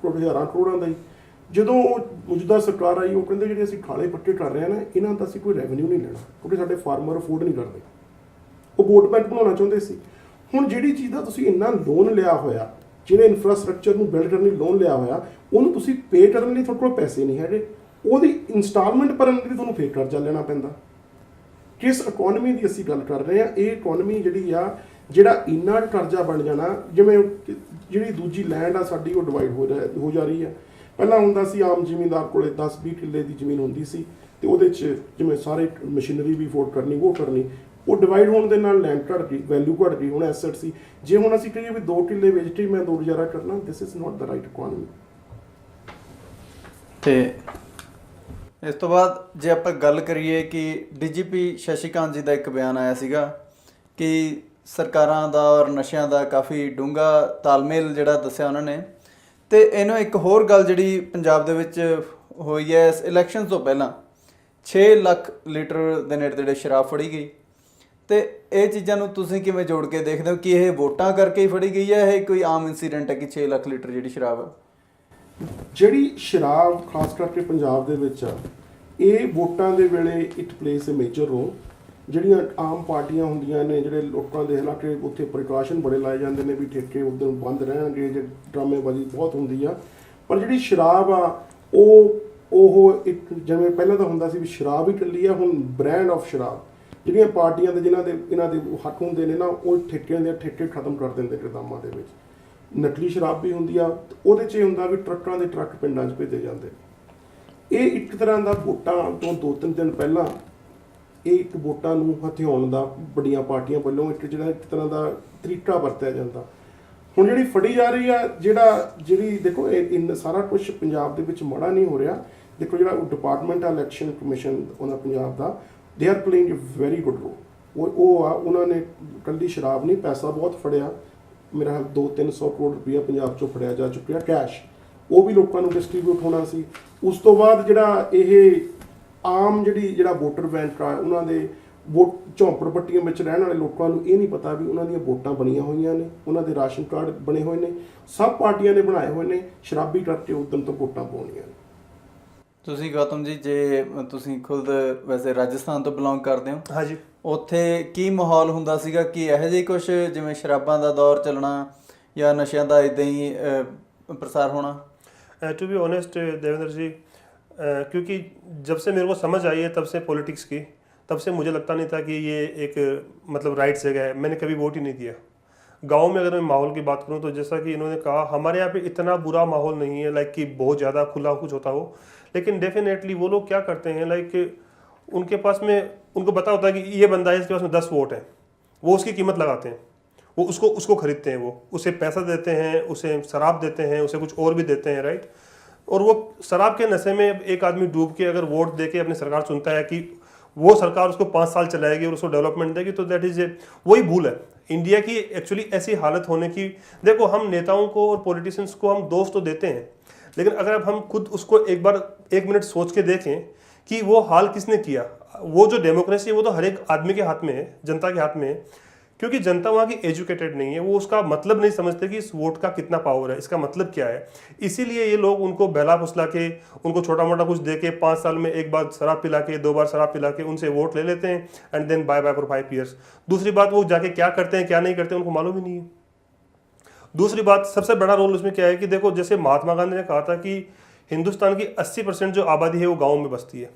ਹਜ਼ਾਰਾਂ ਕਰੋੜਾਂ ਦਾ ਹੀ। ਜਦੋਂ ਉਹ ਮੌਜੂਦਾ ਸਰਕਾਰ ਆਈ, ਉਹ ਕਹਿੰਦੇ ਜਿਹੜੇ ਅਸੀਂ ਖਾਲੇ ਪੱਕੇ ਕਰ ਰਹੇ ਹਾਂ ਨਾ, ਇਹਨਾਂ ਦਾ ਅਸੀਂ ਕੋਈ ਰੈਵਨਿਊ ਨਹੀਂ ਲੈਣਾ, ਕਿਉਂਕਿ ਸਾਡੇ ਫਾਰਮਰ ਅਫੋਰਡ ਨਹੀਂ ਕਰਦੇ। ਉਹ ਵੋਟ ਬੈਂਕ ਬਣਾਉਣਾ ਚਾਹੁੰਦੇ ਸੀ। ਹੁਣ ਜਿਹੜੀ ਚੀਜ਼ ਦਾ ਤੁਸੀਂ ਇੰਨਾ ਲੋਨ ਲਿਆ ਹੋਇਆ, ਜਿਹੜੇ ਇਨਫਰਾਸਟ੍ਰਕਚਰ ਨੂੰ ਬਿਲਡ ਕਰਨ ਲਈ ਲੋਨ ਲਿਆ ਹੋਇਆ, ਉਹਨੂੰ ਤੁਸੀਂ ਪੇ ਕਰਨ ਲਈ ਤੁਹਾਡੇ ਕੋਲ ਪੈਸੇ ਨਹੀਂ ਹੈਗੇ, ਉਹਦੀ ਇੰਸਟਾਲਮੈਂਟ ਭਰਨ ਲਈ ਤੁਹਾਨੂੰ ਫੇਰ ਕਰਜ਼ਾ ਲੈਣਾ ਪੈਂਦਾ। ਕਿਸ ਇਕੋਨਮੀ ਦੀ ਅਸੀਂ ਗੱਲ ਕਰ ਰਹੇ ਹਾਂ? ਇਹ ਇਕੋਨਮੀ ਜਿਹੜੀ ਆ, ਜਿਹੜਾ ਇੰਨਾ ਕਰਜ਼ਾ ਬਣ ਜਾਣਾ, ਜਿਵੇਂ ਜਿਹੜੀ ਦੂਜੀ ਲੈਂਡ ਆ ਸਾਡੀ ਉਹ ਡਿਵਾਈਡ ਹੋ ਜਾ ਰਹੀ ਹੈ। ਪਹਿਲਾਂ ਹੁੰਦਾ ਸੀ ਆਮ ਜ਼ਿਮੀਂਦਾਰ ਕੋਲੇ 10-20 ਕਿੱਲੇ ਦੀ ਜ਼ਮੀਨ ਹੁੰਦੀ ਸੀ, ਤੇ ਉਹਦੇ 'ਚ ਜਿਵੇਂ ਸਾਰੇ ਮਸ਼ੀਨਰੀ ਵੀ ਅਫੋਰਡ ਕਰਨੀ, ਉਹ ਕਰਨੀ, ਉਹ ਡਿਵਾਈਡ ਹੋਣ ਦੇ ਨਾਲ ਲੈਂਡ ਘੱਟ ਗਈ, ਵੈਲਿਊ ਘੱਟ ਗਈ। ਹੁਣ ਐਸੈਟ ਸੀ, ਜੇ ਹੁਣ ਅਸੀਂ ਕਹੀਏ ਵੀ 2 ਕਿੱਲੇ ਵੇਚ ਕੇ ਮੈਂ 2 ਗੁਜ਼ਾਰਾ ਕਰਨਾ, this is not the right economy. ਤੇ ਇਸ ਤੋਂ ਬਾਅਦ ਜੇ ਆਪਾਂ ਗੱਲ ਕਰੀਏ ਕਿ ਡੀਜੀਪੀ ਸ਼ਸ਼ੀਕਾਂਤ ਜੀ ਦਾ ਇੱਕ ਬਿਆਨ ਆਇਆ ਸੀਗਾ ਕਿ ਸਰਕਾਰਾਂ ਦਾ ਔਰ ਨਸ਼ਿਆਂ ਦਾ ਕਾਫੀ ਡੂੰਘਾ ਤਾਲਮੇਲ ਜਿਹੜਾ ਦੱਸਿਆ ਉਹਨਾਂ ਨੇ। ਤੇ ਇਹਨੂੰ ਇੱਕ ਹੋਰ ਗੱਲ ਜਿਹੜੀ ਪੰਜਾਬ ਦੇ ਵਿੱਚ ਹੋਈ ਹੈ, ਇਸ ਇਲੈਕਸ਼ਨ ਤੋਂ ਪਹਿਲਾਂ 6 ਲੱਖ ਲੀਟਰ ਦੇ ਨੇੜੇ ਤੇੜੇ ਸ਼ਰਾਬ ਫੜੀ ਗਈ। ਤੇ ਇਹ ਚੀਜ਼ਾਂ ਨੂੰ ਤੁਸੀਂ ਕਿਵੇਂ ਜੋੜ ਕੇ ਦੇਖਦੇ ਹੋ ਕਿ ਇਹ ਵੋਟਾਂ ਕਰਕੇ ਹੀ ਫੜੀ ਗਈ ਹੈ, ਇਹ ਕੋਈ ਆਮ ਇਨਸੀਡੈਂਟ ਹੈ ਕਿ 6 ਲੱਖ ਲੀਟਰ ਜਿਹੜੀ ਸ਼ਰਾਬ ਹੈ? ਜਿਹੜੀ ਸ਼ਰਾਬ ਖਾਸ ਕਰਕੇ ਪੰਜਾਬ ਦੇ ਵਿੱਚ ਆ, ਇਹ ਵੋਟਾਂ ਦੇ ਵੇਲੇ it plays a major role. ਜਿਹੜੀਆਂ ਆਮ ਪਾਰਟੀਆਂ ਹੁੰਦੀਆਂ ਨੇ, ਜਿਹੜੇ ਲੋਕਾਂ ਦੇ ਹਾਲਾਂਕਿ ਉੱਥੇ ਪ੍ਰੀਕਾਸ਼ਨ ਬੜੇ ਲਾਏ ਜਾਂਦੇ ਨੇ ਵੀ ਠੇਕੇ ਉਦੋਂ ਬੰਦ ਰਹਿਣਗੇ, ਜੇ ਡਰਾਮੇਬਾਜ਼ੀ ਬਹੁਤ ਹੁੰਦੀ ਆ, ਪਰ ਜਿਹੜੀ ਸ਼ਰਾਬ ਆ ਉਹ ਇੱਕ ਜਿਵੇਂ ਪਹਿਲਾਂ ਤਾਂ ਹੁੰਦਾ ਸੀ ਵੀ ਸ਼ਰਾਬ ਹੀ ਇਕੱਲੀ ਆ, ਹੁਣ ਬ੍ਰਾਂਡ ਆਫ ਸ਼ਰਾਬ, ਜਿਹੜੀਆਂ ਪਾਰਟੀਆਂ ਦੇ ਇਹਨਾਂ ਦੇ ਹੱਕ ਹੁੰਦੇ ਨੇ ਨਾ, ਉਹ ਠੇਕੇ ਖਤਮ ਕਰ ਦਿੰਦੇ ਗੋਦਾਮਾਂ ਦੇ ਵਿੱਚ। ਨਕਲੀ ਸ਼ਰਾਬ ਵੀ ਹੁੰਦੀ ਆ, ਉਹਦੇ 'ਚ ਇਹ ਹੁੰਦਾ ਵੀ ਟਰੱਕਾਂ ਦੇ ਟਰੱਕ ਪਿੰਡਾਂ 'ਚ ਭੇਜੇ ਜਾਂਦੇ। ਇਹ ਇੱਕ ਤਰ੍ਹਾਂ ਦਾ ਵੋਟਾਂ ਤੋਂ 2-3 ਦਿਨ ਪਹਿਲਾਂ ਇਹ ਇੱਕ ਵੋਟਾਂ ਨੂੰ ਹਥਿਆਉਣ ਦਾ ਵੱਡੀਆਂ ਪਾਰਟੀਆਂ ਵੱਲੋਂ ਇੱਕ ਤਰ੍ਹਾਂ ਦਾ ਤਰੀਕਾ ਵਰਤਿਆ ਜਾਂਦਾ। ਹੁਣ ਜਿਹੜੀ ਫੜੀ ਜਾ ਰਹੀ ਆ, ਜਿਹੜੀ ਦੇਖੋ ਇਹ ਸਾਰਾ ਕੁਝ ਪੰਜਾਬ ਦੇ ਵਿੱਚ ਮਾੜਾ ਨਹੀਂ ਹੋ ਰਿਹਾ। ਦੇਖੋ ਜਿਹੜਾ ਡਿਪਾਰਟਮੈਂਟ ਆ ਇਲੈਕਸ਼ਨ ਕਮਿਸ਼ਨ ਉਹਨਾਂ ਪੰਜਾਬ ਦਾ, they are playing a very good role. ਉਹ ਆ, ਉਹਨਾਂ ਨੇ ਇਕੱਲੀ ਸ਼ਰਾਬ ਨਹੀਂ, ਪੈਸਾ ਬਹੁਤ ਫੜਿਆ, ਮੇਰਾ ਖਿਆਲ 200-300 ਕਰੋੜ ਰੁਪਈਆ ਪੰਜਾਬ 'ਚੋਂ ਫੜਿਆ ਜਾ ਚੁੱਕਿਆ ਕੈਸ਼, ਉਹ ਵੀ ਲੋਕਾਂ ਨੂੰ ਡਿਸਟਰੀਬਿਊਟ ਹੋਣਾ ਸੀ। ਉਸ ਤੋਂ ਬਾਅਦ ਜਿਹੜਾ ਇਹ ਆਮ ਜਿਹੜਾ ਵੋਟਰ ਬੈਂਕ ਆ, ਉਹਨਾਂ ਦੇ ਝੌਂਪੜ ਪੱਟੀਆਂ ਵਿੱਚ ਰਹਿਣ ਵਾਲੇ ਲੋਕਾਂ ਨੂੰ ਇਹ ਨਹੀਂ ਪਤਾ ਵੀ ਉਹਨਾਂ ਦੀਆਂ ਵੋਟਾਂ ਬਣੀਆਂ ਹੋਈਆਂ ਨੇ, ਉਹਨਾਂ ਦੇ ਰਾਸ਼ਨ ਕਾਰਡ ਬਣੇ ਹੋਏ ਨੇ, ਸਭ ਪਾਰਟੀਆਂ ਨੇ ਬਣਾਏ ਹੋਏ ਨੇ, ਸ਼ਰਾਬੀ ਕਰਕੇ ਉਦੋਂ ਤੋਂ ਵੋਟਾਂ ਪਾਉਣੀਆਂ ਨੇ। ਤੁਸੀਂ ਗੌਤਮ ਜੀ, ਜੇ ਤੁਸੀਂ ਖੁਦ ਵੈਸੇ ਰਾਜਸਥਾਨ ਤੋਂ ਬਿਲੋਂਗ ਕਰਦੇ ਹੋ, ਹਾਂਜੀ, ਉੱਥੇ ਕੀ ਮਾਹੌਲ ਹੁੰਦਾ ਸੀਗਾ ਕਿ ਇਹੋ ਜਿਹੀ ਕੁਛ ਜਿਵੇਂ ਸ਼ਰਾਬਾਂ ਦਾ ਦੌਰ ਚੱਲਣਾ ਜਾਂ ਨਸ਼ਿਆਂ ਦਾ ਇਦਾਂ ਹੀ प्रसार होना? टू बी ऑनेस्ट देवेंद्र जी, क्योंकि जब से मेरे को समझ आई है तब से पॉलिटिक्स की, तब से मुझे लगता नहीं था कि ये एक मतलब राइट जगह है। मैंने कभी वोट ही नहीं दिया। गांव में अगर मैं माहौल की बात करूं तो जैसा कि इन्होंने कहा, हमारे यहाँ पे इतना बुरा माहौल नहीं है लाइक कि बहुत ज़्यादा खुला कुछ होता हो, लेकिन डेफिनेटली वो लोग क्या करते हैं लाइक उनके पास में उनको पता होता है कि ये बंदा है, इसके पास में 10 वोट है, वो उसकी कीमत लगाते हैं, वो उसको खरीदते हैं, वो उसे पैसा देते हैं, उसे शराब देते हैं, उसे कुछ और भी देते हैं, राइट। और वो शराब के नशे में एक आदमी डूब के अगर वोट दे के अपनी सरकार चुनता है कि वो सरकार उसको 5 साल चलाएगी और उसको डेवलपमेंट देगी, तो दैट इज वही भूल है इंडिया की एक्चुअली ऐसी हालत होने की। देखो, हम नेताओं को और पॉलिटिशियंस को हम दोष तो देते हैं, लेकिन अगर अब हम खुद उसको एक मिनट सोच के देखें कि वो हाल किसने किया। वो जो डेमोक्रेसी है वो तो हर एक आदमी के हाथ में है, जनता के हाथ में है, क्योंकि जनता वहाँ की एजुकेटेड नहीं है, वो उसका मतलब नहीं समझते कि इस वोट का कितना पावर है, इसका मतलब क्या है। इसीलिए ये लोग उनको बहला फुसला के, उनको छोटा मोटा कुछ दे के, 5 साल में एक बार शराब पिला के, 2 बार शराब पिला के उनसे वोट ले लेते हैं and then bye bye for 5 years. दूसरी बात, वो जाके क्या करते हैं क्या नहीं करते उनको मालूम ही नहीं है। दूसरी बात, सबसे बड़ा रोल उसमें क्या है कि देखो, जैसे महात्मा गांधी ने कहा था कि हिंदुस्तान की 80% जो आबादी है वो गाँव में बसती है।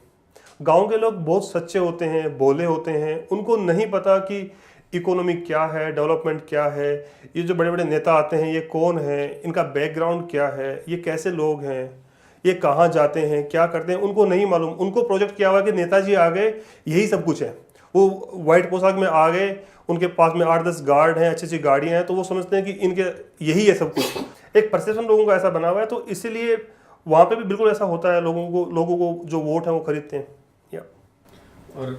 गांव के लोग बहुत सच्चे होते हैं, भोले होते हैं, उनको नहीं पता कि इकोनॉमी क्या है, डेवलपमेंट क्या है, ये जो बड़े बड़े नेता आते हैं ये कौन है, इनका बैकग्राउंड क्या है, ये कैसे लोग हैं, ये कहाँ जाते हैं, क्या करते हैं, उनको नहीं मालूम। उनको प्रोजेक्ट किया हुआ कि नेताजी आ गए यही सब कुछ है, वो वाइट पोशाक में आ गए, उनके पास में 8-10 गार्ड हैं, अच्छी अच्छी गाड़ियाँ हैं, तो वो समझते हैं कि इनके यही है सब कुछ। एक परसेप्शन लोगों का ऐसा बना हुआ है, तो इसीलिए वहाँ पे भी बिल्कुल ऐसा होता है, लोगों को जो वोट है वो खरीदते हैं। ਔਰ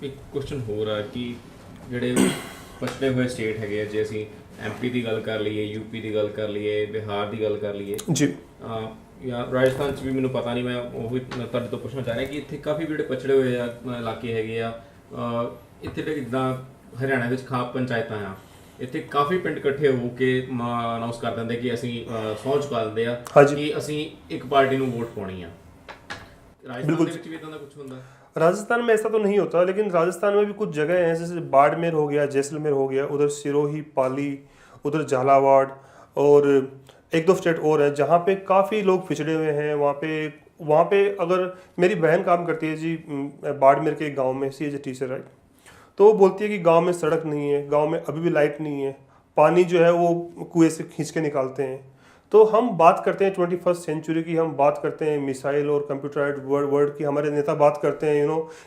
ਇੱਕ ਕੁਐਸਚਨ ਹੋਰ ਆ ਕਿ ਜਿਹੜੇ ਪਛੜੇ ਹੋਏ ਸਟੇਟ ਹੈਗੇ ਆ, ਜੇ ਅਸੀਂ ਐਮਪੀ ਦੀ ਗੱਲ ਕਰ ਲਈਏ, ਯੂਪੀ ਦੀ ਗੱਲ ਕਰ ਲਈਏ, ਬਿਹਾਰ ਦੀ ਗੱਲ ਕਰ ਲਈਏ ਜੀ, ਜਾਂ ਰਾਜਸਥਾਨ 'ਚ ਵੀ ਮੈਨੂੰ ਪਤਾ ਨਹੀਂ, ਮੈਂ ਉਹ ਵੀ ਤੁਹਾਡੇ ਤੋਂ ਪੁੱਛਣਾ ਚਾਹ ਰਿਹਾ ਕਿ ਇੱਥੇ ਕਾਫੀ ਜਿਹੜੇ ਪਛੜੇ ਹੋਏ ਆ ਇਲਾਕੇ ਹੈਗੇ ਆ, ਇੱਥੇ ਜਿੱਦਾਂ ਹਰਿਆਣਾ ਵਿੱਚ ਖਾਪ ਪੰਚਾਇਤਾਂ ਆ, ਇੱਥੇ ਕਾਫੀ ਪਿੰਡ ਇਕੱਠੇ ਹੋ ਕੇ ਅਨਾਉਂਸ ਕਰ ਦਿੰਦੇ ਕਿ ਅਸੀਂ ਸਹੁੰ ਚੁਕਾ ਦਿੰਦੇ ਆ ਕਿ ਅਸੀਂ ਇੱਕ ਪਾਰਟੀ ਨੂੰ ਵੋਟ ਪਾਉਣੀ ਆ। ਰਾਜਸਥਾਨ ਦੇ ਵਿੱਚ ਵੀ ਇਦਾਂ ਦਾ ਕੁਝ ਹੁੰਦਾ? राजस्थान में ऐसा तो नहीं होता, लेकिन राजस्थान में भी कुछ जगह हैं, जैसे बाड़मेर हो गया, जैसलमेर हो गया, उधर सिरोही, पाली, उधर झालावाड़ और एक दो स्टेट और है जहाँ पे काफ़ी लोग पिछड़े हुए हैं। वहाँ पे अगर मेरी बहन काम करती है जी बाड़मेर के गांव में, सी एज ए टीचर, राइट, तो वो बोलती है कि गांव में सड़क नहीं है, गांव में अभी भी लाइट नहीं है, पानी जो है वो कुएं से खींच के निकालते हैं। तो हम बात करते हैं 21st सेंचुरी की, हम बात करते हैं मिसाइल और कंप्यूटराइज्ड वर्ल्ड की, हमारे नेता बात करते हैं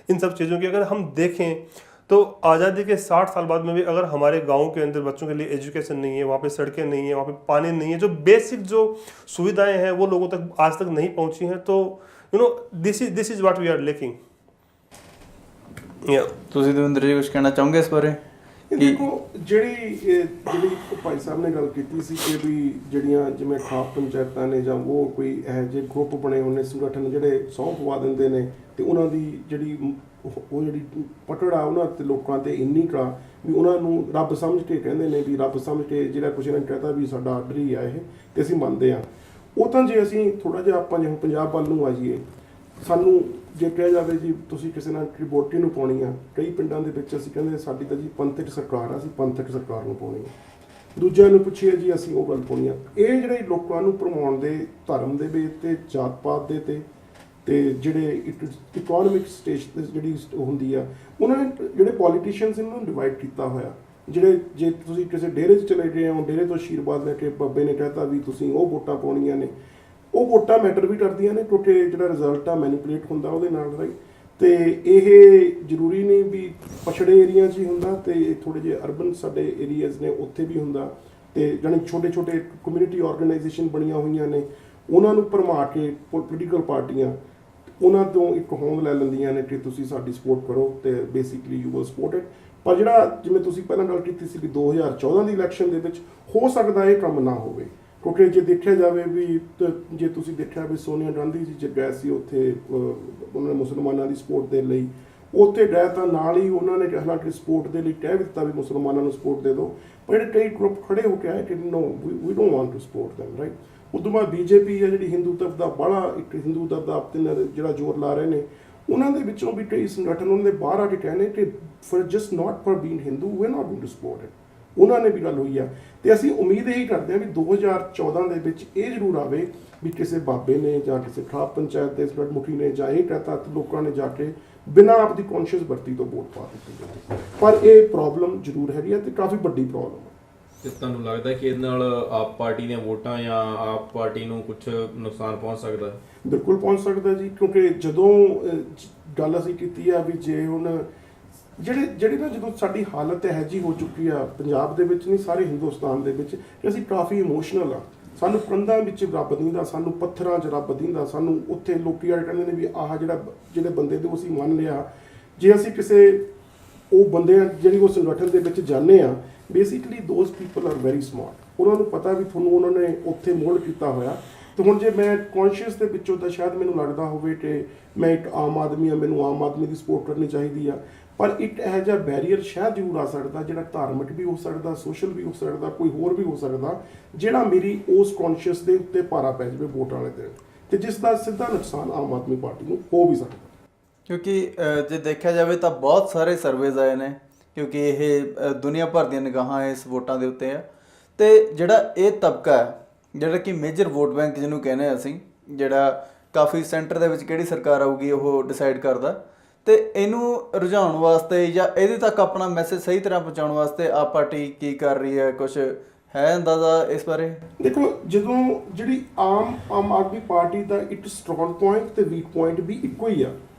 इन सब चीज़ों की। अगर हम देखें तो आज़ादी के 60 साल बाद में भी अगर हमारे गाँव के अंदर बच्चों के लिए एजुकेशन नहीं है, वहाँ पे सड़कें नहीं है, वहाँ पे पानी नहीं है, जो बेसिक जो सुविधाएं हैं वो लोगों तक आज तक नहीं पहुँची हैं, तो this is what we are lacking. ਤੁਸੀਂ ਦਵਿੰਦਰ ਜੀ ਕੁਝ ਕਹਿਣਾ ਚਾਹੋਗੇ ਇਸ ਬਾਰੇ? ਇਹ ਦੇਖੋ ਜਿਹੜੀ ਭਾਈ ਸਾਹਿਬ ਨੇ ਗੱਲ ਕੀਤੀ ਸੀ ਕਿ ਵੀ ਜਿਹੜੀਆਂ ਜਿਵੇਂ ਖਾਪ ਪੰਚਾਇਤਾਂ ਨੇ ਜਾਂ ਉਹ ਕੋਈ ਇਹੋ ਜਿਹੇ ਗਰੁੱਪ ਬਣੇ ਹੋਏ ਨੇ, ਸੰਗਠਨ ਜਿਹੜੇ ਸਹੁੰ ਪਵਾ ਦਿੰਦੇ ਨੇ, ਤੇ ਉਹਨਾਂ ਦੀ ਜਿਹੜੀ ਪਕੜ ਆ ਉਹਨਾਂ ਤੇ ਲੋਕਾਂ ਤੇ ਇੰਨੀ ਕਾ ਵੀ ਉਹਨਾਂ ਨੂੰ ਰੱਬ ਸਮਝ ਕੇ ਕਹਿੰਦੇ ਨੇ, ਵੀ ਰੱਬ ਸਮਝ ਕੇ ਜਿਹੜਾ ਕੁਛ ਇਹਨਾਂ ਨੇ ਕਹਿਤਾ ਵੀ ਸਾਡਾ ਆਰਡਰ ਹੀ ਆ ਇਹ, ਤੇ ਅਸੀਂ ਮੰਨਦੇ ਹਾਂ। ਉਹ ਤਾਂ ਜੇ ਅਸੀਂ ਥੋੜ੍ਹਾ ਜਿਹਾ ਆਪਾਂ ਜਿਵੇਂ ਪੰਜਾਬ ਵੱਲ ਨੂੰ ਆ ਜਾਈਏ, ਸਾਨੂੰ ਜੇ ਕਿਹਾ ਜਾਵੇ ਜੀ ਤੁਸੀਂ ਕਿਸੇ ਨਾਲ ਵੋਟੀ ਨੂੰ ਪਾਉਣੀ ਆ, ਕਈ ਪਿੰਡਾਂ ਦੇ ਵਿੱਚ ਅਸੀਂ ਕਹਿੰਦੇ ਸਾਡੀ ਤਾਂ ਜੀ ਪੰਥਕ ਸਰਕਾਰ ਆ, ਅਸੀਂ ਪੰਥਕ ਸਰਕਾਰ ਨੂੰ ਪਾਉਣੀ ਆ। ਦੂਜਿਆਂ ਨੂੰ ਪੁੱਛੀਏ ਜੀ ਅਸੀਂ ਉਹ ਗੱਲ ਪਾਉਣੀ ਆ। ਇਹ ਜਿਹੜੇ ਲੋਕਾਂ ਨੂੰ ਭਰਮਾਉਣ ਦੇ ਧਰਮ ਦੇ ਬੇਸ ਤੇ, ਜਾਤ ਪਾਤ ਦੇ ਤੇ ਜਿਹੜੇ ਇਕਨੋਮਿਕ ਸਟੇਜ ਜਿਹੜੀ ਹੁੰਦੀ ਆ, ਉਹਨਾਂ ਨੇ ਜਿਹੜੇ ਪੋਲੀਟੀਸ਼ੀਅਨਸ ਇਹਨਾਂ ਨੂੰ ਡਿਵਾਈਡ ਕੀਤਾ ਹੋਇਆ। ਜਿਹੜੇ ਜੇ ਤੁਸੀਂ ਕਿਸੇ ਡੇਰੇ 'ਚ ਚਲੇ ਗਏ ਹੋ, ਡੇਰੇ ਤੋਂ ਆਸ਼ੀਰਵਾਦ ਲੈ ਕੇ ਬਾਬੇ ਨੇ ਕਹਿਤਾ ਵੀ ਤੁਸੀਂ ਉਹ ਵੋਟਾਂ ਪਾਉਣੀਆਂ ਨੇ, ਉਹ ਵੋਟਾਂ ਮੈਟਰ ਵੀ ਕਰਦੀਆਂ ਨੇ ਕਿਉਂਕਿ ਜਿਹੜਾ ਰਿਜ਼ਲਟ ਆ ਮੈਨੀਪੂਲੇਟ ਹੁੰਦਾ ਉਹਦੇ ਨਾਲ, ਰਾਈਟ। ਤੇ ਇਹ ਜ਼ਰੂਰੀ ਨਹੀਂ ਵੀ ਪਛੜੇ ਏਰੀਆ 'ਚ ਹੀ ਹੁੰਦਾ, ਤੇ ਥੋੜ੍ਹੇ ਜਿਹੇ ਅਰਬਨ ਸਾਡੇ ਏਰੀਆਜ਼ ਨੇ ਉੱਥੇ ਵੀ ਹੁੰਦਾ। ਤੇ ਜਾਣੀ ਛੋਟੇ ਛੋਟੇ ਕਮਿਊਨਿਟੀ ਆਰਗੇਨਾਈਜੇਸ਼ਨ ਬਣੀਆਂ ਹੋਈਆਂ ਨੇ, ਉਹਨਾਂ ਨੂੰ ਭਰਮਾ ਕੇ ਪੋਲੀਟੀਕਲ ਪਾਰਟੀਆਂ ਉਹਨਾਂ ਤੋਂ ਇੱਕ ਹੋਂਦ ਲੈ ਲੈਂਦੀਆਂ ਨੇ ਕਿ ਤੁਸੀਂ ਸਾਡੀ ਸਪੋਰਟ ਕਰੋ, ਤੇ basically you will support it. ਪਰ ਜਿਹੜਾ ਜਿਵੇਂ ਤੁਸੀਂ ਪਹਿਲਾਂ ਗੱਲ ਕੀਤੀ ਸੀ ਵੀ 2014 ਦੀ ਇਲੈਕਸ਼ਨ ਦੇ ਵਿੱਚ ਹੋ ਸਕਦਾ ਇਹ ਕੰਮ ਨਾ ਹੋਵੇ, ਕਿਉਂਕਿ ਜੇ ਦੇਖਿਆ ਜਾਵੇ ਵੀ ਜੇ ਤੁਸੀਂ ਦੇਖਿਆ ਵੀ ਸੋਨੀਆ ਗਾਂਧੀ ਜੀ ਜਦ ਗਏ ਸੀ ਉੱਥੇ ਉਹਨਾਂ ਨੇ ਮੁਸਲਮਾਨਾਂ ਦੀ ਸਪੋਰਟ ਦੇ ਲਈ, ਉੱਥੇ ਗਏ ਤਾਂ ਨਾਲ ਹੀ ਉਹਨਾਂ ਨੇ ਹਾਲਾਂਕਿ ਸਪੋਰਟ ਦੇ ਲਈ ਕਹਿ ਦਿੱਤਾ ਵੀ ਮੁਸਲਮਾਨਾਂ ਨੂੰ ਸਪੋਰਟ ਦੇ ਦਿਓ, ਪਰ ਜਿਹੜੇ ਕਈ ਗਰੁੱਪ ਖੜੇ ਹੋ ਕੇ ਆਏ ਕਿ no we don't want to support them, right. ਉਦੋਂ ਬਾਅਦ ਬੀਜੇਪੀ ਹੈ ਜਿਹੜੀ ਹਿੰਦੂਤਵ ਦਾ ਬੜਾ ਇੱਕ ਹਿੰਦੂਤਵ ਦਾ ਜਿਹੜਾ ਜ਼ੋਰ ਲਾ ਰਹੇ ਨੇ, ਉਹਨਾਂ ਦੇ ਵਿੱਚੋਂ ਵੀ ਕਈ ਸੰਗਠਨ ਉਹਨਾਂ ਦੇ ਬਾਹਰ ਆ ਕੇ ਕਹਿੰਦੇ ਕਿ for just not for being Hindu we are not going to support it. ਉਹਨਾਂ ਨੇ ਵੀ ਗੱਲ ਹੋਈ ਆ, ਤੇ ਅਸੀਂ ਉਮੀਦ ਇਹੀ ਕਰਦੇ ਹਾਂ ਵੀ 2014 ਦੇ ਵਿੱਚ ਇਹ ਜ਼ਰੂਰ ਆਵੇ ਵੀ ਕਿਸੇ ਬਾਬੇ ਨੇ ਜਾਂ ਕਿਸੇ ਖਾਪ ਪੰਚਾਇਤ ਦੇ ਮੁਖੀ ਨੇ ਜਾਂ ਇਹ ਕਹਤਾ ਲੋਕਾਂ ਨੇ ਜਾ ਕੇ ਬਿਨਾਂ ਆਪਦੀ ਕੌਨਸ਼ੀਅਸ ਵਰਤੀ ਤੋਂ ਵੋਟ ਪਾ ਦਿੱਤੀ ਜਾਵੇ। ਪਰ ਇਹ ਪ੍ਰੋਬਲਮ ਜ਼ਰੂਰ ਹੈਗੀ ਆ ਤੇ ਕਾਫੀ ਵੱਡੀ ਪ੍ਰੋਬਲਮ ਹੈ। ਤੇ ਤੁਹਾਨੂੰ ਲੱਗਦਾ ਕਿ ਇਹਦੇ ਨਾਲ ਆਪ ਪਾਰਟੀ ਦੀਆਂ ਵੋਟਾਂ ਜਾਂ ਆਪ ਪਾਰਟੀ ਨੂੰ ਕੁਝ ਨੁਕਸਾਨ ਪਹੁੰਚ ਸਕਦਾ? ਬਿਲਕੁਲ ਪਹੁੰਚ ਸਕਦਾ ਜੀ, ਕਿਉਂਕਿ ਜਦੋਂ ਗੱਲ ਅਸੀਂ ਕੀਤੀ ਆ ਵੀ ਜੇ ਹੁਣ ਜਿਹੜੇ ਨਾ ਜਦੋਂ ਸਾਡੀ ਹਾਲਤ ਇਹੋ ਜਿਹੀ ਹੋ ਚੁੱਕੀ ਆ ਪੰਜਾਬ ਦੇ ਵਿੱਚ ਨਹੀਂ ਸਾਰੇ ਹਿੰਦੁਸਤਾਨ ਦੇ ਵਿੱਚ ਕਿ ਅਸੀਂ ਕਾਫੀ ਇਮੋਸ਼ਨਲ ਆ। ਸਾਨੂੰ ਕੰਧਾਂ ਵਿੱਚ ਰੱਬ ਦਿੰਦਾ, ਸਾਨੂੰ ਪੱਥਰਾਂ 'ਚ ਰੱਬ ਦਿੰਦਾ, ਸਾਨੂੰ ਉੱਥੇ ਲੋਕੀ ਆ ਕਹਿੰਦੇ ਨੇ ਵੀ ਆਹ ਜਿਹੜੇ ਬੰਦੇ ਦੇ ਅਸੀਂ ਮੰਨ ਲਿਆ। ਜੇ ਅਸੀਂ ਕਿਸੇ ਉਹ ਬੰਦੇ ਜਿਹੜੀ ਉਹ ਸੰਗਠਨ ਦੇ ਵਿੱਚ ਜਾਂਦੇ ਆ, basically those people are very smart, ਉਹਨਾਂ ਨੂੰ ਪਤਾ ਵੀ ਤੁਹਾਨੂੰ ਉਹਨਾਂ ਨੇ ਉੱਥੇ ਮੋਲਡ ਕੀਤਾ ਹੋਇਆ। ਤੇ ਹੁਣ ਜੇ ਮੈਂ ਕੌਨਸ਼ੀਅਸ ਦੇ ਵਿੱਚੋਂ ਤਾਂ ਸ਼ਾਇਦ ਮੈਨੂੰ ਲੱਗਦਾ ਹੋਵੇ ਕਿ ਮੈਂ ਇੱਕ ਆਮ ਆਦਮੀ ਆ, ਮੈਨੂੰ ਆਮ ਆਦਮੀ ਦੀ ਸਪੋਰਟ ਕਰਨੀ ਚਾਹੀਦੀ ਆ, ਪਰ ਇੱਕ ਇਹੋ ਜਿਹਾ ਬੈਰੀਅਰ ਸ਼ਾਇਦ ਜ਼ਰੂਰ ਆ ਸਕਦਾ ਜਿਹੜਾ ਧਾਰਮਿਕ ਵੀ ਹੋ ਸਕਦਾ, ਸੋਸ਼ਲ ਵੀ ਹੋ ਸਕਦਾ, ਕੋਈ ਹੋਰ ਵੀ ਹੋ ਸਕਦਾ, ਜਿਹੜਾ ਮੇਰੀ ਉਸ ਕੌਨਸ਼ੀਅਸ ਦੇ ਉੱਤੇ ਭਾਰਾ ਪੈ ਜਾਵੇ ਵੋਟ ਵਾਲੇ ਦਿਨ, ਤੇ ਜਿਸ ਦਾ ਸਿੱਧਾ ਨੁਕਸਾਨ ਆਮ ਆਦਮੀ ਪਾਰਟੀ ਨੂੰ ਹੋ ਵੀ ਸਕਦਾ। ਕਿਉਂਕਿ ਜੇ ਦੇਖਿਆ ਜਾਵੇ ਤਾਂ ਬਹੁਤ ਸਾਰੇ ਸਰਵੇਜ਼ ਆਏ ਨੇ, ਕਿਉਂਕਿ ਇਹ ਦੁਨੀਆ ਭਰ ਦੀਆਂ ਨਿਗਾਹਾਂ ਇਸ ਵੋਟਾਂ ਦੇ ਉੱਤੇ ਆ, ਤੇ ਜਿਹੜਾ ਇਹ ਤਬਕਾ ਹੈ ਜਿਹੜਾ ਕਿ ਮੇਜਰ ਵੋਟ ਬੈਂਕ ਜਿਹਨੂੰ ਕਹਿੰਦੇ ਅਸੀਂ, ਜਿਹੜਾ ਕਾਫੀ ਸੈਂਟਰ ਦੇ ਵਿੱਚ ਕਿਹੜੀ ਸਰਕਾਰ ਆਊਗੀ ਉਹ ਡਿਸਾਈਡ ਕਰਦਾ। ਤੇ ਇਹਨੂੰ ਰੁਝਾਉਣ ਵਾਸਤੇ ਜਾਂ ਇਹਦੇ ਤੱਕ ਆਪਣਾ ਮੈਸੇਜ ਸਹੀ ਤਰ੍ਹਾਂ ਪਹੁੰਚਾਉਣ ਵਾਸਤੇ ਆਪ ਪਾਰਟੀ ਕੀ ਕਰ ਰਹੀ ਹੈ, ਕੁਝ ਹੈ ਅੰਦਾਜ਼ਾ ਇਸ ਬਾਰੇ? ਦੇਖੋ, ਜਦੋਂ ਜਿਹੜੀ ਆਮ ਆਦਮੀ ਪਾਰਟੀ ਦਾ ਇੱਕ ਸਟਰੋਂਗ ਪੁਆਇੰਟ ਤੇ ਵੀਕ ਪੁਆਇੰਟ ਵੀ ਇੱਕੋ ਹੀ ਆ।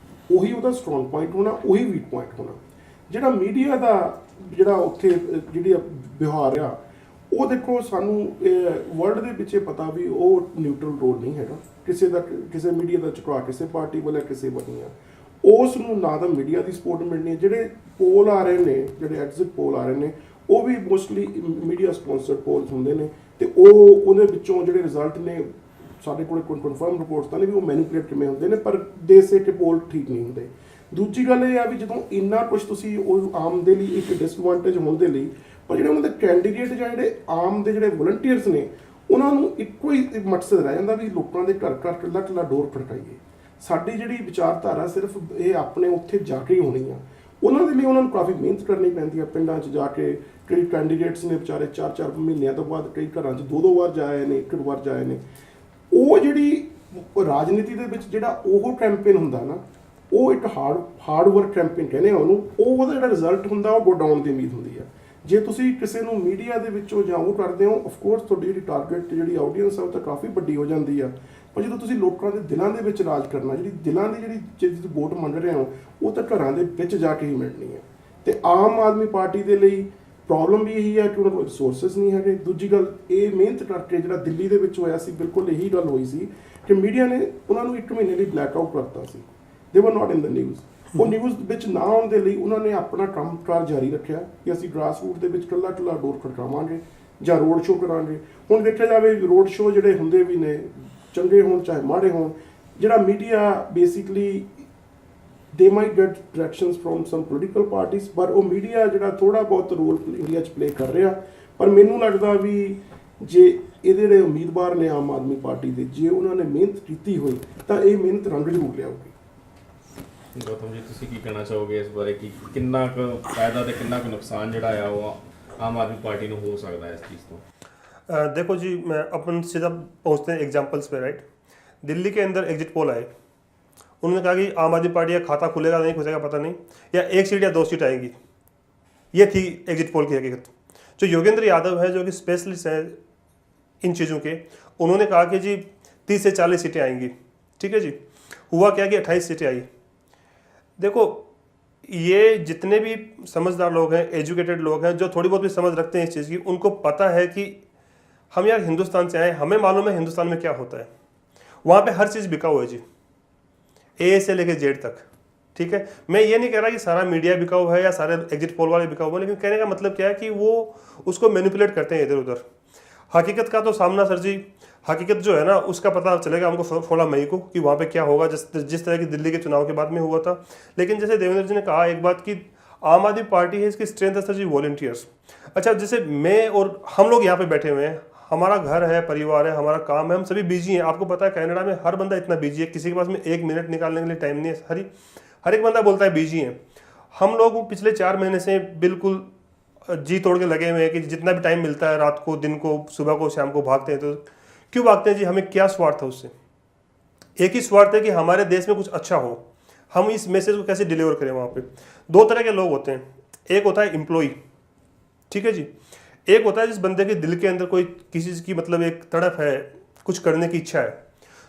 ਉਹੀ ਉਹਦਾ ਸਟਰੋਂਗ ਪੁਆਇੰਟ ਹੋਣਾ, ਉਹੀ ਵੀਕ ਪੁਆਇੰਟ ਹੋਣਾ। ਜਿਹੜਾ ਮੀਡੀਆ ਦਾ ਜਿਹੜਾ ਉੱਥੇ ਜਿਹੜੀ ਵਿਵਹਾਰ ਆ, ਉਹ ਦੇਖੋ ਸਾਨੂੰ ਵਰਲਡ ਦੇ ਪਿੱਛੇ ਪਤਾ ਵੀ ਉਹ ਨਿਊਟਰਲ ਰੋਲ ਨਹੀਂ ਹੈਗਾ ਕਿਸੇ ਮੀਡੀਆ ਦਾ ਝੁਕਾਅ ਕਿਸੇ ਪਾਰਟੀ ਵੱਲ ਕਿਸੇ ਵੱਲ ਨਹੀਂ ਆ। ਉਸ ਨੂੰ ਨਾ ਤਾਂ ਮੀਡੀਆ ਦੀ ਸਪੋਰਟ ਮਿਲਣੀ। ਜਿਹੜੇ ਪੋਲ ਆ ਰਹੇ ਨੇ, ਜਿਹੜੇ ਐਗਜ਼ਿਟ ਪੋਲ ਆ ਰਹੇ ਨੇ, ਉਹ ਵੀ ਮੋਸਟਲੀ ਮੀਡੀਆ ਸਪੋਂਸਰਡ ਪੋਲਸ ਹੁੰਦੇ ਨੇ ਤੇ ਉਹਦੇ ਵਿੱਚੋਂ ਜਿਹੜੇ ਰਿਜ਼ਲਟ ਨੇ ਸਾਡੇ ਕੋਲ ਕਨਫਰਮ ਰਿਪੋਰਟਸ ਤਾਂ ਨਹੀਂ ਵੀ ਉਹ ਮੈਨੀਪੂਲੇਟ ਕਿਵੇਂ ਹੁੰਦੇ ਨੇ, ਪਰ ਦੇ ਸੇ ਕਿ ਪੋਲ ਠੀਕ ਨਹੀਂ ਹੁੰਦੇ। ਦੂਜੀ ਗੱਲ ਇਹ ਆ ਵੀ ਜਦੋਂ ਇੰਨਾ ਕੁਝ ਤੁਸੀਂ ਉਹ ਆਮ ਦੇ ਲਈ ਇੱਕ ਡਿਸਐਡਵਾਂਟੇਜ ਹੋਣ ਦੇ ਲਈ, ਪਰ ਜਿਹੜੇ ਉਹਨਾਂ ਦੇ ਕੈਂਡੀਡੇਟ ਜਾਂ ਜਿਹੜੇ ਆਮ ਦੇ ਜਿਹੜੇ ਵਲੰਟੀਅਰਸ ਨੇ, ਉਹਨਾਂ ਨੂੰ ਇੱਕੋ ਹੀ ਮਕਸਦ ਰਹਿ ਜਾਂਦਾ ਵੀ ਲੋਕਾਂ ਦੇ ਘਰ ਘਰ ਕੱਲਾ ਕੱਲਾ ਡੋਰ ਖੜਕਾਈਏ। ਸਾਡੀ ਜਿਹੜੀ ਵਿਚਾਰਧਾਰਾ ਸਿਰਫ ਇਹ ਆਪਣੇ ਉੱਥੇ ਜਾ ਕੇ ਹੀ ਹੋਣੀ ਆ। ਉਹਨਾਂ ਦੇ ਲਈ ਉਹਨਾਂ ਨੂੰ ਕਾਫੀ ਮਿਹਨਤ ਕਰਨੀ ਪੈਂਦੀ ਆ। ਪਿੰਡਾਂ 'ਚ ਜਾ ਕੇ ਕਈ ਕੈਂਡੀਡੇਟਸ ਨੇ ਵਿਚਾਰੇ 4-4 ਮਹੀਨਿਆਂ ਤੋਂ ਬਾਅਦ ਕਈ ਘਰਾਂ 'ਚ 2-2 ਵਾਰ ਜਾਏ ਨੇ, 1 ਵਾਰ ਜਾਏ ਨੇ। ਉਹ ਜਿਹੜੀ ਰਾਜਨੀਤੀ ਦੇ ਵਿੱਚ ਜਿਹੜਾ ਉਹ ਕੈਂਪੇਨ ਹੁੰਦਾ ਨਾ, ਉਹ ਇੱਕ ਹਾਰਡ ਵਰਕ ਕੈਂਪੇਨ ਕਹਿੰਦੇ ਆ ਉਹਨੂੰ। ਉਹਦਾ ਜਿਹੜਾ ਰਿਜ਼ਲਟ ਹੁੰਦਾ ਉਹ ਗੋ ਡਾਊਨ ਦੀ ਉਮੀਦ ਹੁੰਦੀ ਆ। ਜੇ ਤੁਸੀਂ ਕਿਸੇ ਨੂੰ ਮੀਡੀਆ ਦੇ ਵਿੱਚੋਂ ਜਾਂ ਉਹ ਕਰਦੇ ਹੋ, ਆਫਕੋਰਸ ਤੁਹਾਡੀ ਜਿਹੜੀ ਟਾਰਗੇਟ ਜਿਹੜੀ ਆਡੀਅנס ਆ ਉਹ ਤਾਂ ਕਾਫੀ ਵੱਡੀ ਹੋ ਜਾਂਦੀ ਆ। ਪਰ ਜਦੋਂ ਤੁਸੀਂ ਲੋਕਾਂ ਦੇ ਦਿਲਾਂ ਦੇ ਵਿੱਚ ਰਾਜ ਕਰਨਾ, ਜਿਹੜੀ ਦਿਲਾਂ ਦੀ ਜਿਹੜੀ ਵੋਟ ਮੰਗ ਰਹੇ ਹੋ, ਉਹ ਤਾਂ ਘਰਾਂ ਦੇ ਵਿੱਚ ਜਾ ਕੇ ਹੀ ਮਿਲਣੀ ਹੈ। ਤੇ ਆਮ ਆਦਮੀ ਪਾਰਟੀ ਦੇ ਲਈ ਪ੍ਰੋਬਲਮ ਵੀ ਇਹੀ ਹੈ ਕਿ ਉਹਨਾਂ ਕੋਲ ਰਿਸੋਰਸਿਸ ਨਹੀਂ ਹੈਗੇ। ਦੂਜੀ ਗੱਲ, ਇਹ ਮਿਹਨਤ ਕਰਕੇ ਜਿਹੜਾ ਦਿੱਲੀ ਦੇ ਵਿੱਚ ਹੋਇਆ ਸੀ, ਬਿਲਕੁਲ ਇਹੀ ਗੱਲ ਹੋਈ ਸੀ ਕਿ ਮੀਡੀਆ ਨੇ ਉਹਨਾਂ ਨੂੰ 1 ਮਹੀਨੇ ਲਈ ਬਲੈਕ ਆਊਟ ਕਰਤਾ ਸੀ। ਦੇ ਵਰ ਨਾਟ ਇਨ ਦ ਨਿਊਜ਼। ਉਹ ਨਿਊਜ਼ ਵਿੱਚ ਨਾ ਆਉਣ ਦੇ ਲਈ ਉਹਨਾਂ ਨੇ ਆਪਣਾ ਕੰਮਕਾਰ ਜਾਰੀ ਰੱਖਿਆ ਕਿ ਅਸੀਂ ਗ੍ਰਾਸ ਰੂਟ ਦੇ ਵਿੱਚ ਕੱਲਾ ਡੋਰ ਖੜਕਾਵਾਂਗੇ ਜਾਂ ਰੋਡ ਸ਼ੋਅ ਕਰਾਂਗੇ। ਹੁਣ ਦੇਖਿਆ ਜਾਵੇ ਰੋਡ ਸ਼ੋਅ ਜਿਹੜੇ ਹੁੰਦੇ ਵੀ ਨੇ, ਚੰਗੇ ਹੋਣ ਚਾਹੇ ਮਾੜੇ ਹੋਣ, ਜਿਹੜਾ media basically they might get directions from some political parties, ਪਰ ਉਹ ਮੀਡੀਆ ਜਿਹੜਾ ਥੋੜ੍ਹਾ ਬਹੁਤ ਰੋਲ ਇੰਡੀਆ 'ਚ ਪਲੇ ਕਰ ਰਿਹਾ। ਪਰ ਮੈਨੂੰ ਲੱਗਦਾ ਵੀ ਜੇ ਇਹਦੇ ਜਿਹੜੇ ਉਮੀਦਵਾਰ ਨੇ ਆਮ ਆਦਮੀ ਪਾਰਟੀ ਦੇ, ਜੇ ਉਹਨਾਂ ਨੇ ਮਿਹਨਤ ਕੀਤੀ ਹੋਈ ਤਾਂ ਇਹ ਮਿਹਨਤ ਰੰਗ ਜ਼ਰੂਰ ਲਿਆਊਗੀ। ਗੌਤਮ ਜੀ, ਤੁਸੀਂ ਕੀ ਕਹਿਣਾ ਚਾਹੋਗੇ ਇਸ ਬਾਰੇ ਕਿ ਕਿੰਨਾ ਕੁ ਫਾਇਦਾ ਤੇ ਕਿੰਨਾ ਕੁ ਨੁਕਸਾਨ ਜਿਹੜਾ ਆ ਉਹ ਆਮ ਆਦमी पार्टी ਨੂੰ हो सकता है इस चीज़ तो? देखो जी, मैं अपन सीधा पहुँचते हैं एग्जाम्पल्स पे। राइट, दिल्ली के अंदर एग्जिट पोल आए, उन्होंने कहा कि आम आदमी पार्टी का खाता खुलेगा नहीं खुलेगा पता नहीं, या 1 सीट या 2 सीट आएंगी। ये थी एग्जिट पोल की हकीकत। जो योगेंद्र यादव है, जो कि स्पेशलिस्ट है इन चीज़ों के, उन्होंने कहा कि जी 30 से 40 सीटें आएंगी। ठीक है जी, हुआ क्या कि 28 सीटें आई। देखो, ये जितने भी समझदार लोग हैं, एजुकेटेड लोग हैं, जो थोड़ी बहुत भी समझ रखते हैं इस चीज़ की, उनको पता है कि हम यार हिंदुस्तान से आए, हमें मालूम है हिंदुस्तान में क्या होता है। वहाँ पे हर चीज़ बिका हुआ है जी, ए से लेके जेड तक। ठीक है, मैं ये नहीं कह रहा कि सारा मीडिया बिका हुआ है या सारे एग्जिट पोल वाले बिका हुआ है, लेकिन कहने का मतलब क्या है कि वो उसको मैनिपुलेट करते हैं इधर उधर। हकीकत का तो सामना सर जी, हकीकत जो है ना उसका पता चलेगा हमको 16 मई को कि वहाँ पे क्या होगा, जिस तरह की दिल्ली के चुनाव के बाद में हुआ था। लेकिन जैसे देवेंद्र जी ने कहा एक बात कि आम आदमी पार्टी है, इसकी स्ट्रेंथ है सर जी वॉलंटियर्स। अच्छा, जैसे मैं और हम लोग यहाँ पे बैठे हुए हैं, हमारा घर है, परिवार है, हमारा काम है, हम सभी बिजी हैं। आपको पता है कनाडा में हर बंदा इतना बिजी है, किसी के पास में 1 मिनट निकालने के लिए टाइम नहीं है। हर एक बंदा बोलता है बिजी है। हम लोग पिछले 4 महीने से बिल्कुल जी तोड़ के लगे हुए हैं कि जितना भी टाइम मिलता है, रात को, दिन को, सुबह को, शाम को भागते हैं। तो क्यों भागते हैं जी? हमें क्या स्वार्थ है उससे? एक ही स्वार्थ है कि हमारे देश में कुछ अच्छा हो, हम इस मैसेज को कैसे डिलीवर करें। वहाँ पे 2 तरह के लोग होते हैं। एक होता है एम्प्लॉय, ठीक है जी, एक होता है जिस बंदे के दिल के अंदर कोई किसी चीज़ की मतलब एक तड़प है, कुछ करने की इच्छा है।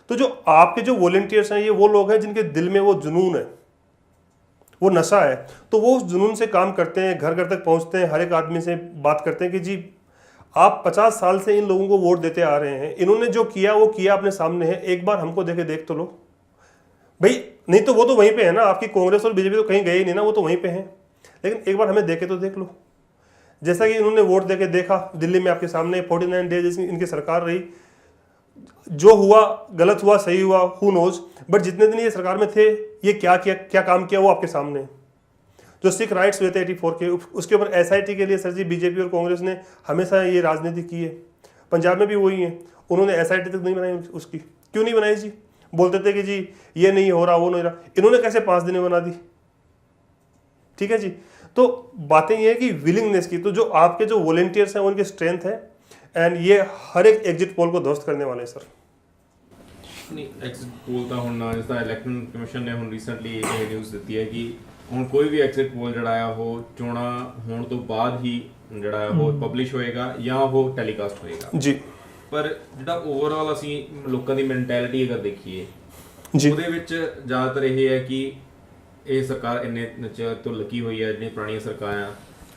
तो जो आपके जो वॉलंटियर्स हैं, ये वो लोग हैं जिनके दिल में वो जुनून है, वो नशा है। तो वो उस जुनून से काम करते हैं, घर घर तक पहुँचते हैं, हर एक आदमी से बात करते हैं कि जी आप 50 साल से इन लोगों को वोट देते आ रहे हैं, इन्होंने जो किया वो किया अपने सामने है, एक बार हमको देख तो लो भाई। नहीं तो वो तो वहीं पे है ना, आपकी कांग्रेस और बीजेपी तो कहीं गए ही नहीं ना, वो तो वहीं पे हैं। लेकिन एक बार हमें देखे तो देख लो। जैसा कि इन्होंने वोट देके देखा, दिल्ली में आपके सामने 49 डेज इनकी सरकार रही, जो हुआ गलत हुआ सही हुआ हु नोज, बट जितने दिन ये सरकार में थे ये क्या किया, क्या काम किया वो आपके सामने है। जो सिख राइट्स हुए थे 84 के, उसके ऊपर SIT के लिए सर जी बीजेपी और कांग्रेस ने हमेशा ये राजनीति की है। पंजाब में भी वही है, उन्होंने SIT तक नहीं बनाई उसकी। क्यों नहीं बनाई जी? बोलते थे कि जी ये नहीं हो रहा, वो नहीं हो रहा। इन्होंने कैसे 5 दिन में बना दी? ठीक है जी। तो बातें ये है कि विलिंगनेस की, तो जो आपके जो वॉलंटियर्स हैं उनकी स्ट्रेंथ है, एंड ये हर एक एग्जिट पोल को ध्वस्त करने वाले हैं सर। ਨਹੀਂ ਐਗਜ਼ਿਟ ਪੋਲ ਤਾਂ ਹੁਣ ਜਿਸ ਦਾ ਇਲੈਕਸ਼ਨ ਕਮਿਸ਼ਨ ਨੇ ਹੁਣ ਰੀਸੈਂਟਲੀ ਇਹ ਨਿਊਜ਼ ਦਿੱਤੀ ਹੈ ਕਿ ਹੁਣ ਕੋਈ ਵੀ ਐਗਜ਼ਿਟ ਪੋਲ ਜਿਹੜਾ ਆ ਉਹ ਚੋਣਾਂ ਹੋਣ ਤੋਂ ਬਾਅਦ ਹੀ ਜਿਹੜਾ ਉਹ ਪਬਲਿਸ਼ ਹੋਏਗਾ ਜਾਂ ਉਹ ਟੈਲੀਕਾਸਟ ਹੋਏਗਾ ਜੀ। ਪਰ ਜਿਹੜਾ ਓਵਰਆਲ ਅਸੀਂ ਲੋਕਾਂ ਦੀ ਮੈਂਟੈਲਿਟੀ ਅਗਰ ਦੇਖੀਏ ਜੀ। ਉਹਦੇ ਵਿੱਚ ਜ਼ਿਆਦਾਤਰ ਇਹ ਹੈ ਕਿ ਇਹ ਸਰਕਾਰ ਇੰਨੇ ਚਿਰ ਤੋਂ ਲੱਗੀ ਹੋਈ ਹੈ, ਜਿਹੜੀਆਂ ਪੁਰਾਣੀਆਂ ਸਰਕਾਰਾਂ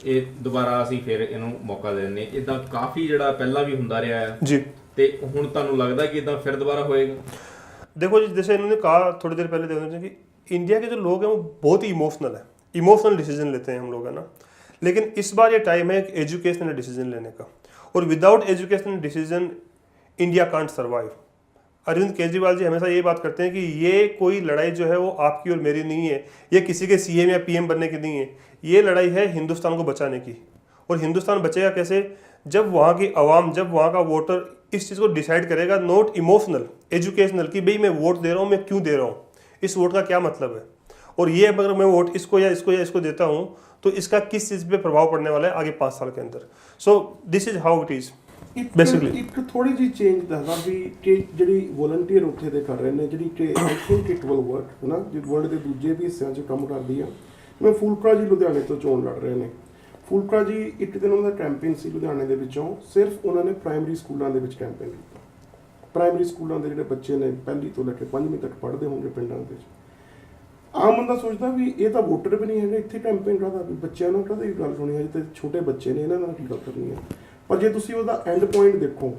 ਇਹ ਦੁਬਾਰਾ ਅਸੀਂ ਫਿਰ ਇਹਨੂੰ ਮੌਕਾ ਦੇ ਦਿੰਦੇ। ਇਦਾਂ ਕਾਫੀ ਜਿਹੜਾ ਪਹਿਲਾਂ ਵੀ ਹੁੰਦਾ ਰਿਹਾ ਹੈ ਜੀ। ਤੇ ਹੁਣ ਤੁਹਾਨੂੰ ਲੱਗਦਾ कि इतना फिर दोबारा होएगा? देखो जी, जैसे इन्होंने कहा थोड़ी देर पहले देखो कि इंडिया के जो लोग हैं वो बहुत ही इमोशनल है, इमोशनल डिसीजन लेते हैं हम लोग, है ना। लेकिन इस बार ये टाइम है एजुकेशनल डिसीजन लेने का, और without educational decision India can't survive. Arvind Kejriwal ji हमेशा ये बात करते हैं कि ये कोई लड़ाई जो है वो आपकी और मेरी नहीं है, ये किसी के सीएम या पीएम बनने की नहीं है, ये लड़ाई है हिंदुस्तान को बचाने की। और हिंदुस्तान बचेगा कैसे? जब वहाँ की आवाम, जब वहाँ का वोटर इस चीज़ को डिसाइड करेगा, नॉट इमोशनल, एजुकेशनल, कि भाई मैं वोट दे रहा हूँ, मैं क्यों दे रहा हूँ, इस वोट का क्या मतलब है, और ये अगर मैं वोट इसको या इसको या इसको देता हूँ तो इसका किस चीज़ पे प्रभाव पड़ने वाला है आगे 5 साल के अंदर। So this is how it is basically. ਇੱਕ ਥੋੜੀ ਜੀ ਚੇਂਜ ਦੱਸਦਾ ਵੀ ਕਿ ਜਿਹੜੀ ਵੋਲੰਟੀਅਰ ਉੱਥੇ ਦੇ ਕਰ ਰਹੇ ਨੇ, ਜਿਹੜੀ ਕਿ I think it will work, ਹੈ ਨਾ, ਜੇ ਵਰਲਡ ਦੇ ਦੂਜੇ ਵੀ ਹਿੱਸਿਆਂ 'ਚ ਕੰਮ ਕਰਦੀ ਆ। ਮੈਂ ਫੂਲਕਾ ਜੀ ਲੁਧਿਆਣੇ ਤੋਂ ਚੋਣ ਲੜ ਰਹੇ ਨੇ। ਫੂਲਕਾ ਜੀ ਇੱਕ ਦਿਨ ਉਹਨਾਂ ਦਾ ਕੈਂਪੇਨ ਸੀ ਲੁਧਿਆਣੇ ਦੇ ਵਿੱਚੋਂ, ਸਿਰਫ ਉਹਨਾਂ ਨੇ ਪ੍ਰਾਇਮਰੀ ਸਕੂਲਾਂ ਦੇ ਵਿੱਚ ਕੈਂਪੇਨ ਕੀਤਾ। ਪ੍ਰਾਇਮਰੀ ਸਕੂਲਾਂ ਦੇ ਜਿਹੜੇ ਬੱਚੇ ਨੇ ਪਹਿਲੀ ਤੋਂ ਲੈ ਕੇ 5ਵੀਂ ਤੱਕ ਪੜ੍ਹਦੇ ਹੋਣਗੇ ਪਿੰਡਾਂ ਦੇ ਵਿੱਚ, ਆਮ ਬੰਦਾ ਸੋਚਦਾ ਵੀ ਇਹ ਤਾਂ ਵੋਟਰ ਵੀ ਨਹੀਂ ਹੈਗੇ, ਇੱਥੇ ਕੈਂਪੇਨ ਕਰਦਾ ਵੀ ਬੱਚਿਆਂ ਨਾਲ ਕਦੇ ਗੱਲ ਹੋਣੀ ਹੈ, ਤੇ ਛੋਟੇ ਬੱਚੇ ਨੇ ਇਹਨਾਂ ਨਾਲ ਕੀ ਗੱਲ ਕਰਨੀ ਹੈ। ਪਰ ਜੇ ਤੁਸੀਂ ਉਹਦਾ ਐਂਡ ਪੁਆਇੰਟ ਦੇਖੋ,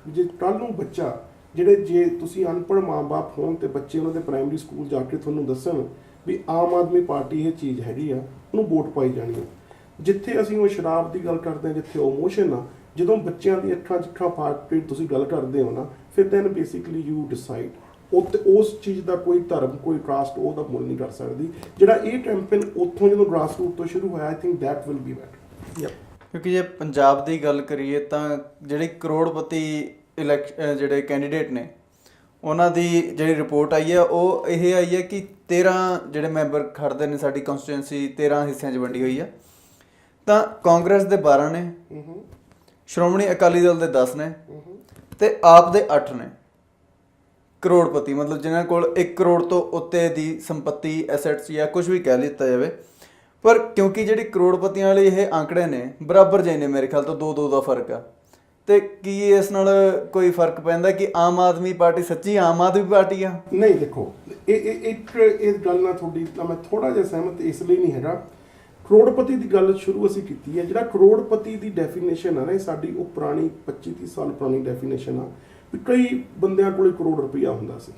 ਜੇ ਕੱਲ੍ਹ ਨੂੰ ਬੱਚਾ ਜਿਹੜੇ ਜੇ ਤੁਸੀਂ ਅਨਪੜ੍ਹ ਮਾਂ-ਬਾਪ ਹੋਣ ਤੇ ਬੱਚੇ ਉਹਨਾਂ ਦੇ ਪ੍ਰਾਇਮਰੀ ਸਕੂਲ ਜਾ ਕੇ ਤੁਹਾਨੂੰ ਦੱਸਣ ਵੀ ਆਮ ਆਦਮੀ ਪਾਰਟੀ ਇਹ ਚੀਜ਼ ਹੈਗੀ ਆ, ਉਹਨੂੰ ਵੋਟ ਪਾਈ ਜਾਣੀ ਹੈ। ਜਿੱਥੇ ਅਸੀਂ ਉਹ ਸ਼ਰਾਬ ਦੀ ਗੱਲ ਕਰਦੇ ਹਾਂ, ਜਿੱਥੇ ਉਹ ਇਮੋਸ਼ਨ ਆ, ਜਦੋਂ ਬੱਚਿਆਂ ਦੀ ਅੱਖਾਂ 'ਚ ਅੱਖਾਂ ਫਾੜ ਕੇ ਤੁਸੀਂ ਗੱਲ ਕਰਦੇ ਹੋ ਨਾ, ਫਿਰ ਦੈਨ ਬੇਸਿਕਲੀ ਯੂ ਡਿਸਾਈਡ। ਉਸ ਚੀਜ਼ ਦਾ ਕੋਈ ਧਰਮ, ਕੋਈ ਕਾਸਟ ਉਹਦਾ ਮੁੱਲ ਨਹੀਂ ਕਰ ਸਕਦੀ। ਜਿਹੜਾ ਇਹ ਕੈਂਪੇਨ ਉੱਥੋਂ ਜਦੋਂ ਗ੍ਰਾਸ ਰੂਟ ਤੋਂ ਸ਼ੁਰੂ ਹੋਇਆ, I think that will be better. ਕਿਉਂਕਿ ਜੇ ਪੰਜਾਬ ਦੀ ਗੱਲ ਕਰੀਏ ਤਾਂ ਜਿਹੜੇ ਕਰੋੜਪਤੀ ਜਿਹੜੇ ਕੈਂਡੀਡੇਟ ਨੇ, ਉਹਨਾਂ ਦੀ ਜਿਹੜੀ ਰਿਪੋਰਟ ਆਈ ਹੈ ਉਹ ਇਹ ਆਈ ਹੈ ਕਿ 13 ਜਿਹੜੇ ਮੈਂਬਰ ਖੜਦੇ ਨੇ, ਸਾਡੀ ਕਨਸਟੀਟੂਐਂਸੀ 13 ਹਿੱਸਿਆਂ 'ਚ ਵੰਡੀ ਹੋਈ ਆ, ਤਾਂ ਕਾਂਗਰਸ ਦੇ 12 ਨੇ, ਸ਼੍ਰੋਮਣੀ ਅਕਾਲੀ ਦਲ ਦੇ 10 ਨੇ, ਤੇ ਆਪ ਦੇ 8 ਨੇ ਕਰੋੜਪਤੀ, ਮਤਲਬ ਜਿਨ੍ਹਾਂ ਕੋਲ 1 ਕਰੋੜ ਤੋਂ ਉੱਤੇ ਦੀ ਸੰਪत्ति, ਐਸੈਟਸ ਜਾਂ ਕੁਝ ਵੀ ਕਹਿ ਲਿੱਤਾ ਜਾਵੇ। ਪਰ ਕਿਉਂਕਿ ਜਿਹੜੀ ਕਰੋੜਪਤੀਆਂ ਵਾਲੇ ਇਹ ਆંકੜੇ ਨੇ ਬਰਾਬਰ ਜਿਹੇ ਨੇ, ਮੇਰੇ ਖਿਆਲ ਤੋਂ 2-2 ਦਾ ਫਰਕ ਆ। ਤੇ ਕੀ ਇਸ ਨਾਲ ਕੋਈ ਫਰਕ ਪੈਂਦਾ ਕਿ ਆਮ ਆਦਮੀ ਪਾਰਟੀ ਸੱਚੀ ਆਮ ਆਦਮੀ ਪਾਰਟੀ ਆ? ਨਹੀਂ, ਦੇਖੋ ਇਹ ਗੱਲ ਨਾਲ ਤੁਹਾਡੀ ਤਾਂ ਮੈਂ ਥੋੜਾ ਜਿਹਾ ਸਹਿਮਤ ਇਸ ਲਈ ਨਹੀਂ ਹੈਗਾ। ਕਰੋੜਪਤੀ ਦੀ ਗੱਲ ਸ਼ੁਰੂ ਅਸੀਂ ਕੀਤੀ ਹੈ। ਜਿਹੜਾ ਕਰੋੜਪਤੀ ਦੀ ਡੈਫੀਨੇਸ਼ਨ ਆ ਨਾ, ਇਹ ਸਾਡੀ ਉਹ ਪੁਰਾਣੀ 25-30 ਸਾਲ ਪੁਰਾਣੀ ਡੈਫੀਨੇਸ਼ਨ ਆ ਵੀ ਕਈ ਬੰਦਿਆਂ ਕੋਲੇ ਕਰੋੜ ਰੁਪਈਆ ਹੁੰਦਾ ਸੀ,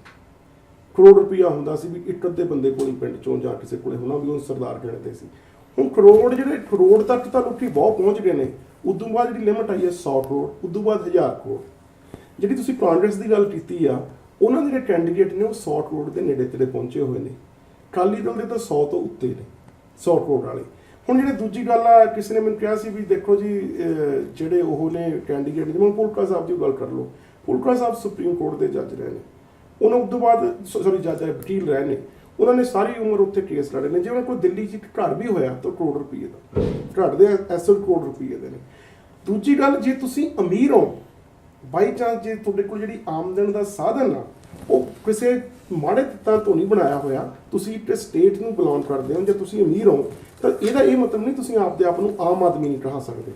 ਕਰੋੜ ਰੁਪਈਆ ਹੁੰਦਾ ਸੀ ਵੀ ਇੱਕ ਅੱਧੇ ਬੰਦੇ ਕੋਲ ਪਿੰਡ ਚੋਂ ਜਾਂ ਕਿਸੇ ਕੋਲੇ ਹੋਣਾ ਵੀ ਉਹ ਸਰਦਾਰ ਗਿਣਦੇ ਸੀ। ਹੁਣ ਕਰੋੜ, ਜਿਹੜੇ ਕਰੋੜ ਤੱਕ ਤਾਂ ਲੋਕੀ ਬਹੁਤ ਪਹੁੰਚ ਗਏ ਨੇ। ਉਦੋਂ ਬਾਅਦ ਜਿਹੜੀ ਲਿਮਟ ਆਈ ਹੈ 100 ਕਰੋੜ, ਉਦੋਂ ਬਾਅਦ 1000 ਕਰੋੜ। ਜਿਹੜੀ ਤੁਸੀਂ ਕਾਂਗਰਸ ਦੀ ਗੱਲ ਕੀਤੀ ਆ, ਉਹਨਾਂ ਦੇ ਜਿਹੜੇ ਕੈਂਡੀਡੇਟ ਨੇ ਉਹ 100 ਕਰੋੜ ਦੇ ਨੇੜੇ ਤੇੜੇ ਪਹੁੰਚੇ ਹੋਏ ਨੇ। ਅਕਾਲੀ ਦਲ ਦੇ ਤਾਂ 100 ਤੋਂ ਉੱਤੇ ਨੇ, 100 ਕਰੋੜ ਵਾਲੇ। ਹੁਣ ਜਿਹੜੇ ਦੂਜੀ ਗੱਲ ਆ, ਕਿਸੇ ਨੇ ਮੈਨੂੰ ਕਿਹਾ ਸੀ ਵੀ ਦੇਖੋ ਜੀ ਜਿਹੜੇ ਉਹ ਨੇ ਕੈਂਡੀਡੇਟ, ਜਿਵੇਂ ਪੁਲਕਾ ਸਾਹਿਬ ਦੀ ਗੱਲ ਕਰ ਲਓ, ਪੁਲਕਾ ਸਾਹਿਬ ਸੁਪਰੀਮ ਕੋਰਟ ਦੇ ਜੱਜ ਰਹੇ ਨੇ, ਉਹਨਾਂ ਉਦੋਂ ਬਾਅਦ ਜੱਜ ਵਕੀਲ ਰਹੇ ਨੇ, ਉਹਨਾਂ ਨੇ ਸਾਰੀ ਉਮਰ ਉੱਥੇ ਕੇਸ ਲੜੇ ਨੇ। ਜਿਵੇਂ ਕੋਈ ਦਿੱਲੀ 'ਚ ਇੱਕ ਘਰ ਵੀ ਹੋਇਆ ਤਾਂ ਕਰੋੜ ਰੁਪਈਏ ਦਾ, ਘਰ ਦੇ ਐਸੈਟ ਕਰੋੜ ਰੁਪਈਏ ਦੇ ਨੇ। ਦੂਜੀ ਗੱਲ, ਜੇ ਤੁਸੀਂ ਅਮੀਰ ਹੋ ਬਾਈ ਚਾਂਸ, ਜੇ ਤੁਹਾਡੇ ਕੋਲ ਜਿਹੜੀ ਆਮਦਨ ਦਾ ਸਾਧਨ ਆ ਉਹ ਕਿਸੇ ਮਾੜੇ ਤੱਤਾਂ ਤੋਂ ਨਹੀਂ ਬਣਾਇਆ ਹੋਇਆ, ਤੁਸੀਂ ਇੱਕ ਸਟੇਟ ਨੂੰ ਬਿਲੋਂਗ ਕਰਦੇ ਹੋ, ਜੇ ਤੁਸੀਂ ਅਮੀਰ ਹੋ ਤਾਂ ਇਹਦਾ ਇਹ ਮਤਲਬ ਨਹੀਂ ਤੁਸੀਂ ਆਪਦੇ ਆਪ ਨੂੰ ਆਮ ਆਦਮੀ ਨਹੀਂ ਕਹਾ ਸਕਦੇ।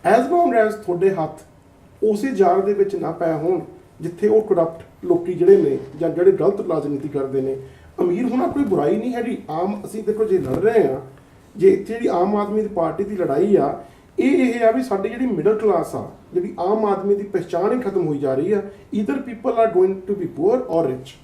ਐਜ਼ ਲੌਂਗ ਐਜ਼ ਤੁਹਾਡੇ ਹੱਥ ਉਸੇ ਜਾਲ ਦੇ ਵਿੱਚ ਨਾ ਪਏ ਹੋਣ ਜਿੱਥੇ ਉਹ ਕਰਪਟ ਲੋਕੀ ਜਿਹੜੇ ਨੇ ਜਾਂ ਜਿਹੜੇ ਗਲਤ ਰਾਜਨੀਤੀ ਕਰਦੇ ਨੇ। ਅਮੀਰ ਹੋਣਾ ਕੋਈ ਬੁਰਾਈ ਨਹੀਂ ਹੈਗੀ। ਆਮ ਅਸੀਂ ਦੇਖੋ ਜੇ ਲੜ ਰਹੇ ਆ, ਜੇ ਇੱਥੇ ਜਿਹੜੀ ਆਮ ਆਦਮੀ ਦੀ ਪਾਰਟੀ ਦੀ ਲੜਾਈ ਆ, ਇਹ ਆ ਵੀ ਸਾਡੀ ਜਿਹੜੀ ਮਿਡਲ ਕਲਾਸ ਆ, ਜਿਹੜੀ ਆਮ ਆਦਮੀ ਦੀ ਪਹਿਚਾਣ ਹੀ ਖਤਮ ਹੋਈ ਜਾ ਰਹੀ ਆ। Either people are going to be poor or rich.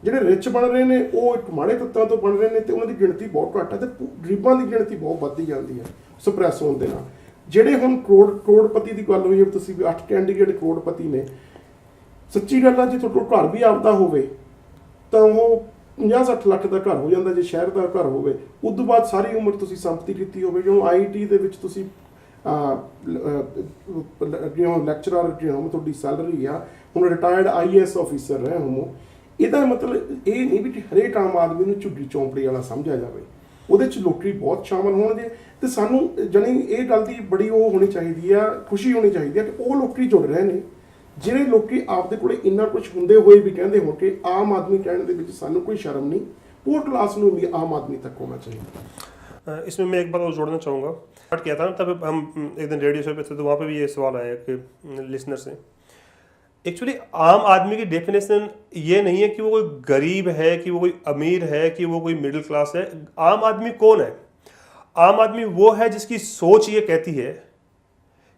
ਜਿਹੜੇ ਰਿਚ ਬਣ ਰਹੇ ਨੇ ਉਹ ਇੱਕ ਮਾੜੇ ਤੱਤਾਂ ਤੋਂ ਬਣ ਰਹੇ ਨੇ ਤੇ ਉਹਨਾਂ ਦੀ ਗਿਣਤੀ ਬਹੁਤ ਘੱਟ ਹੈ, ਤੇ ਗਰੀਬਾਂ ਦੀ ਗਿਣਤੀ ਬਹੁਤ ਵੱਧਦੀ ਜਾਂਦੀ ਹੈ ਸਪਰੈਸ ਹੋਣ ਦੇ ਨਾਲ। ਜਿਹੜੇ ਹੁਣ ਕਰੋੜਪਤੀ ਦੀ ਗੱਲ ਹੋਈ ਹੈ, ਤੁਸੀਂ ਵੀ 8 ਕੈਂਡੀਡੇਟ ਕਰੋੜਪਤੀ ਨੇ। ਸੱਚੀ ਗੱਲ ਆ, ਜੇ ਤੁਹਾਡੇ ਕੋਲ ਘਰ ਵੀ ਆਪਦਾ ਹੋਵੇ ਤਾਂ ਉਹ 50-60 ਲੱਖ ਦਾ ਘਰ ਹੋ ਜਾਂਦਾ ਜੇ ਸ਼ਹਿਰ ਦਾ ਘਰ ਹੋਵੇ। ਉਸ ਤੋਂ ਬਾਅਦ ਸਾਰੀ ਉਮਰ ਤੁਸੀਂ ਸੰਪਤੀ ਕੀਤੀ ਹੋਵੇ, ਜਿਵੇਂ IIT ਦੇ ਵਿੱਚ ਤੁਸੀਂ ਲੈਕਚਰਰ ਤੁਹਾਡੀ ਸੈਲਰੀ ਆ, ਹੁਣ ਰਿਟਾਇਰਡ IAS ਆਫੀਸਰ ਰਹੇ ਹੋ। ਇਹਦਾ ਮਤਲਬ ਇਹ ਨਹੀਂ ਵੀ ਹਰੇਕ ਆਮ ਆਦਮੀ ਨੂੰ ਝੁੱਗੀ ਚੌਂਪੜੀ ਵਾਲਾ ਸਮਝਿਆ ਜਾਵੇ। ਉਹਦੇ 'ਚ ਲੋਕੀ ਬਹੁਤ ਸ਼ਾਮਲ ਹੋਣਗੇ ਤੇ ਸਾਨੂੰ ਜਾਣੀ ਇਹ ਗੱਲ ਦੀ ਬੜੀ ਉਹ ਹੋਣੀ ਚਾਹੀਦੀ ਆ, ਖੁਸ਼ੀ ਹੋਣੀ ਚਾਹੀਦੀ ਆ ਕਿ ਉਹ ਲੋਕੀ ਜੁੜ ਰਹੇ ਨੇ ਜਿਹੜੇ ਲੋਕੀ ਆਪਦੇ ਕੋਲੇ ਇੰਨਾ ਕੁਝ ਹੁੰਦੇ ਹੋਏ ਵੀ ਕਹਿੰਦੇ ਹੋ ਕਿ ਆਮ ਆਦਮੀ ਕਹਿਣ ਦੇ ਵਿੱਚ ਸਾਨੂੰ ਕੋਈ ਸ਼ਰਮ ਨਹੀਂ, पूअर क्लास में भी आम आदमी तक होना चाहिए। इसमें मैं एक बात और जोड़ना चाहूँगा। स्टार्ट किया था ना, तब हम एक दिन रेडियो शो पे थे तो वहाँ पे भी ये सवाल आया कि लिसनर से, एक्चुअली आम आदमी की डेफिनेशन ये नहीं है कि वो कोई गरीब है, कि वो कोई अमीर है, कि वो कोई मिडिल क्लास है। आम आदमी कौन है? आम आदमी वो है जिसकी सोच ये कहती है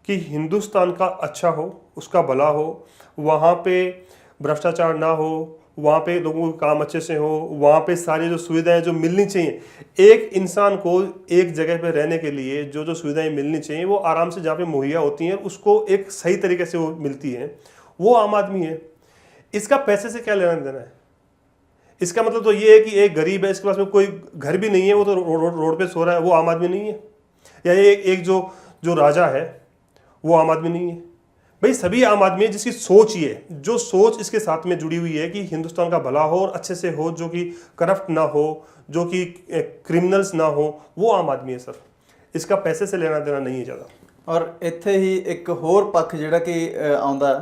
कि हिंदुस्तान का अच्छा हो, उसका भला हो, वहाँ पे भ्रष्टाचार ना हो, वहाँ पे लोगों का काम अच्छे से हो, वहाँ पे सारी जो सुविधाएं जो मिलनी चाहिए एक इंसान को एक जगह पे रहने के लिए, जो जो सुविधाएं मिलनी चाहिए वो आराम से जहाँ पे मुहैया होती हैं उसको एक सही तरीके से वो मिलती हैं, वो आम आदमी है। इसका पैसे से क्या लेना देना है? इसका मतलब तो ये है कि एक गरीब है, इसके पास में कोई घर भी नहीं है, वो तो रोड पे सो रहा है, वो आम आदमी नहीं है। या एक जो राजा है वो आम आदमी नहीं है। भाई सभी आम आदमी है जिसकी सोच ये, जो सोच इसके साथ में जुड़ी हुई है कि हिंदुस्तान का भला हो और अच्छे से हो, जो कि करप्ट ना हो, जो कि क्रिमिनल्स ना हो, वो आम आदमी है सर। इसका पैसे से लेना देना नहीं है ज़्यादा। ਔਰ ਇੱਥੇ ਹੀ ਇੱਕ ਹੋਰ ਪੱਖ ਜਿਹੜਾ ਕਿ ਆਉਂਦਾ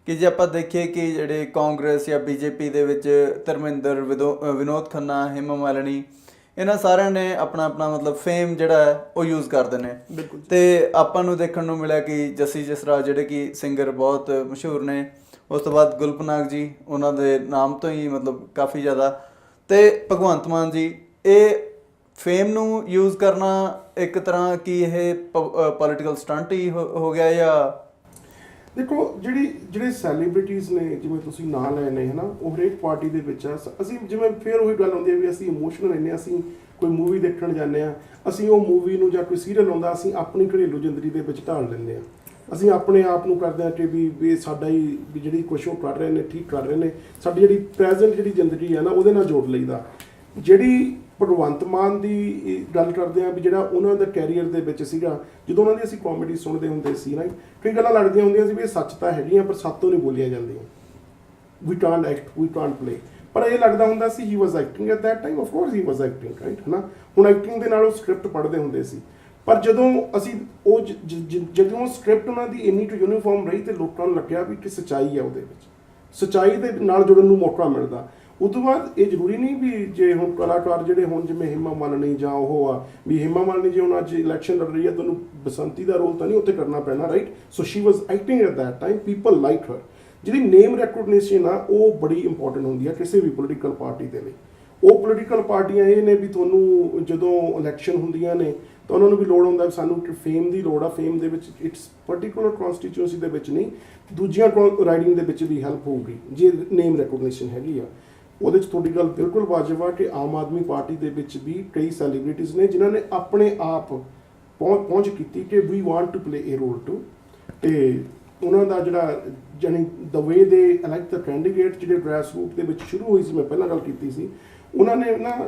ਕਿ ਜੇ ਆਪਾਂ ਦੇਖੀਏ ਕਿ ਜਿਹੜੇ ਕਾਂਗਰਸ ਜਾਂ ਬੀਜੇਪੀ ਦੇ ਵਿੱਚ ਧਰਮਿੰਦਰ, ਵਿਨੋਦ ਖੰਨਾ, ਹੇਮਾ ਮਾਲਿਨੀ, ਇਹਨਾਂ ਸਾਰਿਆਂ ਨੇ ਆਪਣਾ ਆਪਣਾ ਮਤਲਬ ਫੇਮ ਜਿਹੜਾ ਹੈ ਉਹ ਯੂਜ਼ ਕਰਦੇ ਨੇ। ਬਿਲਕੁਲ। ਤੇ ਆਪਾਂ ਨੂੰ ਦੇਖਣ ਨੂੰ ਮਿਲਿਆ ਕਿ ਜੱਸੀ ਜਸਰਾਜ ਜਿਹੜੇ ਕਿ ਸਿੰਗਰ ਬਹੁਤ ਮਸ਼ਹੂਰ ਨੇ, ਉਸ ਤੋਂ ਬਾਅਦ ਗੁਲਪਨਾਗ ਜੀ, ਉਹਨਾਂ ਦੇ ਨਾਮ ਤੋਂ ਹੀ ਮਤਲਬ ਕਾਫੀ ਜ਼ਿਆਦਾ, ਤੇ ਭਗਵੰਤ ਮਾਨ ਜੀ, ਇਹ ਫੇਮ ਨੂੰ ਯੂਜ਼ ਕਰਨਾ ਇੱਕ ਤਰ੍ਹਾਂ ਕੀ ਇਹ ਪੋਲੀਟੀਕਲ ਸਟੰਟ ਹੀ ਹੋ ਗਿਆ ਜਾਂ? ਦੇਖੋ ਜਿਹੜੇ ਸੈਲੀਬ੍ਰਿਟੀਜ਼ ਨੇ, ਜਿਵੇਂ ਤੁਸੀਂ ਨਾਂ ਲਏ ਨੇ ਹੈ ਨਾ, ਉਹ ਹਰੇਕ ਪਾਰਟੀ ਦੇ ਵਿੱਚ ਆ। ਅਸੀਂ ਜਿਵੇਂ ਫਿਰ ਉਹੀ ਗੱਲ ਹੁੰਦੀ ਹੈ ਵੀ ਅਸੀਂ ਇਮੋਸ਼ਨਲ ਰਹਿੰਦੇ ਹਾਂ, ਅਸੀਂ ਕੋਈ ਮੂਵੀ ਦੇਖਣ ਜਾਂਦੇ ਹਾਂ, ਅਸੀਂ ਉਹ ਮੂਵੀ ਨੂੰ ਜਾਂ ਕੋਈ ਸੀਰੀਅਲ ਆਉਂਦਾ ਅਸੀਂ ਆਪਣੀ ਘਰੇਲੂ ਜ਼ਿੰਦਗੀ ਦੇ ਵਿੱਚ ਢਾਲ ਲੈਂਦੇ ਹਾਂ। ਅਸੀਂ ਆਪਣੇ ਆਪ ਨੂੰ ਕਰਦੇ ਹਾਂ ਕਿ ਵੀ ਸਾਡਾ ਹੀ ਵੀ ਜਿਹੜੀ ਕੁਛ ਉਹ ਕਰ ਰਹੇ ਨੇ ਠੀਕ ਕਰ ਰਹੇ ਨੇ, ਸਾਡੀ ਜਿਹੜੀ ਪ੍ਰੈਜ਼ੈਂਟ ਜਿਹੜੀ ਜ਼ਿੰਦਗੀ ਹੈ ਨਾ ਉਹਦੇ ਨਾਲ ਜੋੜ ਲਈਦਾ। ਜਿਹੜੀ ਭਗਵੰਤ ਮਾਨ ਦੀ ਗੱਲ ਕਰਦੇ ਆ ਵੀ ਜਿਹੜਾ ਉਹਨਾਂ ਦਾ ਕੈਰੀਅਰ ਦੇ ਵਿੱਚ ਸੀਗਾ, ਜਦੋਂ ਉਹਨਾਂ ਦੀ ਅਸੀਂ ਕਾਮੇਡੀ ਸੁਣਦੇ ਹੁੰਦੇ ਸੀ ਨਾ, ਕਈ ਗੱਲਾਂ ਲੱਗਦੀਆਂ ਹੁੰਦੀਆਂ ਸੀ ਵੀ ਇਹ ਸੱਚ ਤਾਂ ਹੈਗੀਆਂ ਪਰ ਸਾਤੋਂ ਨਹੀਂ ਬੋਲੀਆਂ ਜਾਂਦੀਆਂ। We can't act, we can't play, ਪਰ ਇਹ ਲੱਗਦਾ ਹੁੰਦਾ ਸੀ he was acting at that time. Of course he was acting, right, ਹੈ ਨਾ। ਹੁਣ ਐਕਟਿੰਗ ਦੇ ਨਾਲ ਉਹ ਸਕ੍ਰਿਪਟ ਪੜ੍ਹਦੇ ਹੁੰਦੇ ਸੀ, ਪਰ ਜਦੋਂ ਅਸੀਂ ਉਹ ਜਦੋਂ ਸਕ੍ਰਿਪਟ ਉਹਨਾਂ ਦੀ ਇੰਨੀ ਕੁ ਯੂਨੀਫਾਰਮ ਰਹੀ ਤੇ ਲੋਕਾਂ ਨੂੰ ਲੱਗਿਆ ਵੀ ਕਿ ਸੱਚਾਈ ਹੈ ਉਹਦੇ ਵਿੱਚ, ਸੱਚਾਈ ਦੇ ਨਾਲ ਜੁੜਨ ਨੂੰ ਮੌਕਾ ਮਿਲਦਾ। ਉਸ ਤੋਂ ਬਾਅਦ ਇਹ ਜ਼ਰੂਰੀ ਨਹੀਂ ਵੀ ਜੇ ਹੁਣ ਕਲਾਕਾਰ ਜਿਹੜੇ ਹੁਣ ਜਿਵੇਂ ਹੇਮਾ ਮਾਲਿਨੀ ਜਾਂ ਉਹ ਆ ਵੀ ਹੇਮਾ ਮਾਲਿਨੀ ਜੇ ਹੁਣ ਅੱਜ ਇਲੈਕਸ਼ਨ ਲੜ ਰਹੀ ਹੈ, ਤੁਹਾਨੂੰ ਬਸੰਤੀ ਦਾ ਰੋਲ ਤਾਂ ਨਹੀਂ ਉੱਥੇ ਕਰਨਾ ਪੈਣਾ, right. So she was acting at that time, people like her. ਜਿਹੜੀ ਨੇਮ ਰੈਕੋਗਨੀਸ਼ਨ ਆ ਉਹ ਬੜੀ ਇੰਪੋਰਟੈਂਟ ਹੁੰਦੀ ਆ ਕਿਸੇ ਵੀ ਪੋਲੀਟੀਕਲ ਪਾਰਟੀ ਦੇ ਲਈ। ਉਹ ਪੋਲੀਟੀਕਲ ਪਾਰਟੀਆਂ ਇਹ ਨੇ ਵੀ ਤੁਹਾਨੂੰ ਜਦੋਂ ਇਲੈਕਸ਼ਨ ਹੁੰਦੀਆਂ ਨੇ ਤਾਂ ਉਹਨਾਂ ਨੂੰ ਵੀ ਲੋੜ ਹੁੰਦਾ ਸਾਨੂੰ ਫੇਮ ਦੀ ਲੋੜ ਆ। ਫੇਮ ਦੇ ਵਿੱਚ ਇਟਸ ਪਰਟੀਕੂਲਰ ਕਨਸਟੀਚੁਐਂਸੀ ਦੇ ਵਿੱਚ ਨਹੀਂ, ਦੂਜੀਆਂ ਰਾਈਡਿੰਗ ਦੇ ਵਿੱਚ ਵੀ ਹੈਲਪ ਹੋਊਗੀ ਜੇ ਨੇਮ ਰੈਕੋਗਨੀਸ਼ਨ ਹੈਗੀ ਆ। ਉਹਦੇ 'ਚ ਤੁਹਾਡੀ ਗੱਲ ਬਿਲਕੁਲ ਵਾਜਬ ਆ ਕਿ ਆਮ ਆਦਮੀ ਪਾਰਟੀ ਦੇ ਵਿੱਚ ਵੀ ਕਈ ਸੈਲੀਬ੍ਰਿਟੀਜ਼ ਨੇ ਜਿਨ੍ਹਾਂ ਨੇ ਆਪਣੇ ਆਪ ਪਹੁੰਚ ਕੀਤੀ ਕਿ we want to play a role too. ਅਤੇ ਉਹਨਾਂ ਦਾ ਜਿਹੜਾ ਜਾਣੀ ਦ ਵੇ ਦੇ ਇਲੈਕਟ ਦ ਕੈਂਡੀਡੇਟ ਜਿਹੜੇ ਗ੍ਰੈਸ ਰੂਟ ਦੇ ਵਿੱਚ ਸ਼ੁਰੂ ਹੋਈ ਸੀ, ਮੈਂ ਪਹਿਲਾਂ ਗੱਲ ਕੀਤੀ ਸੀ, ਉਹਨਾਂ ਨੇ ਨਾ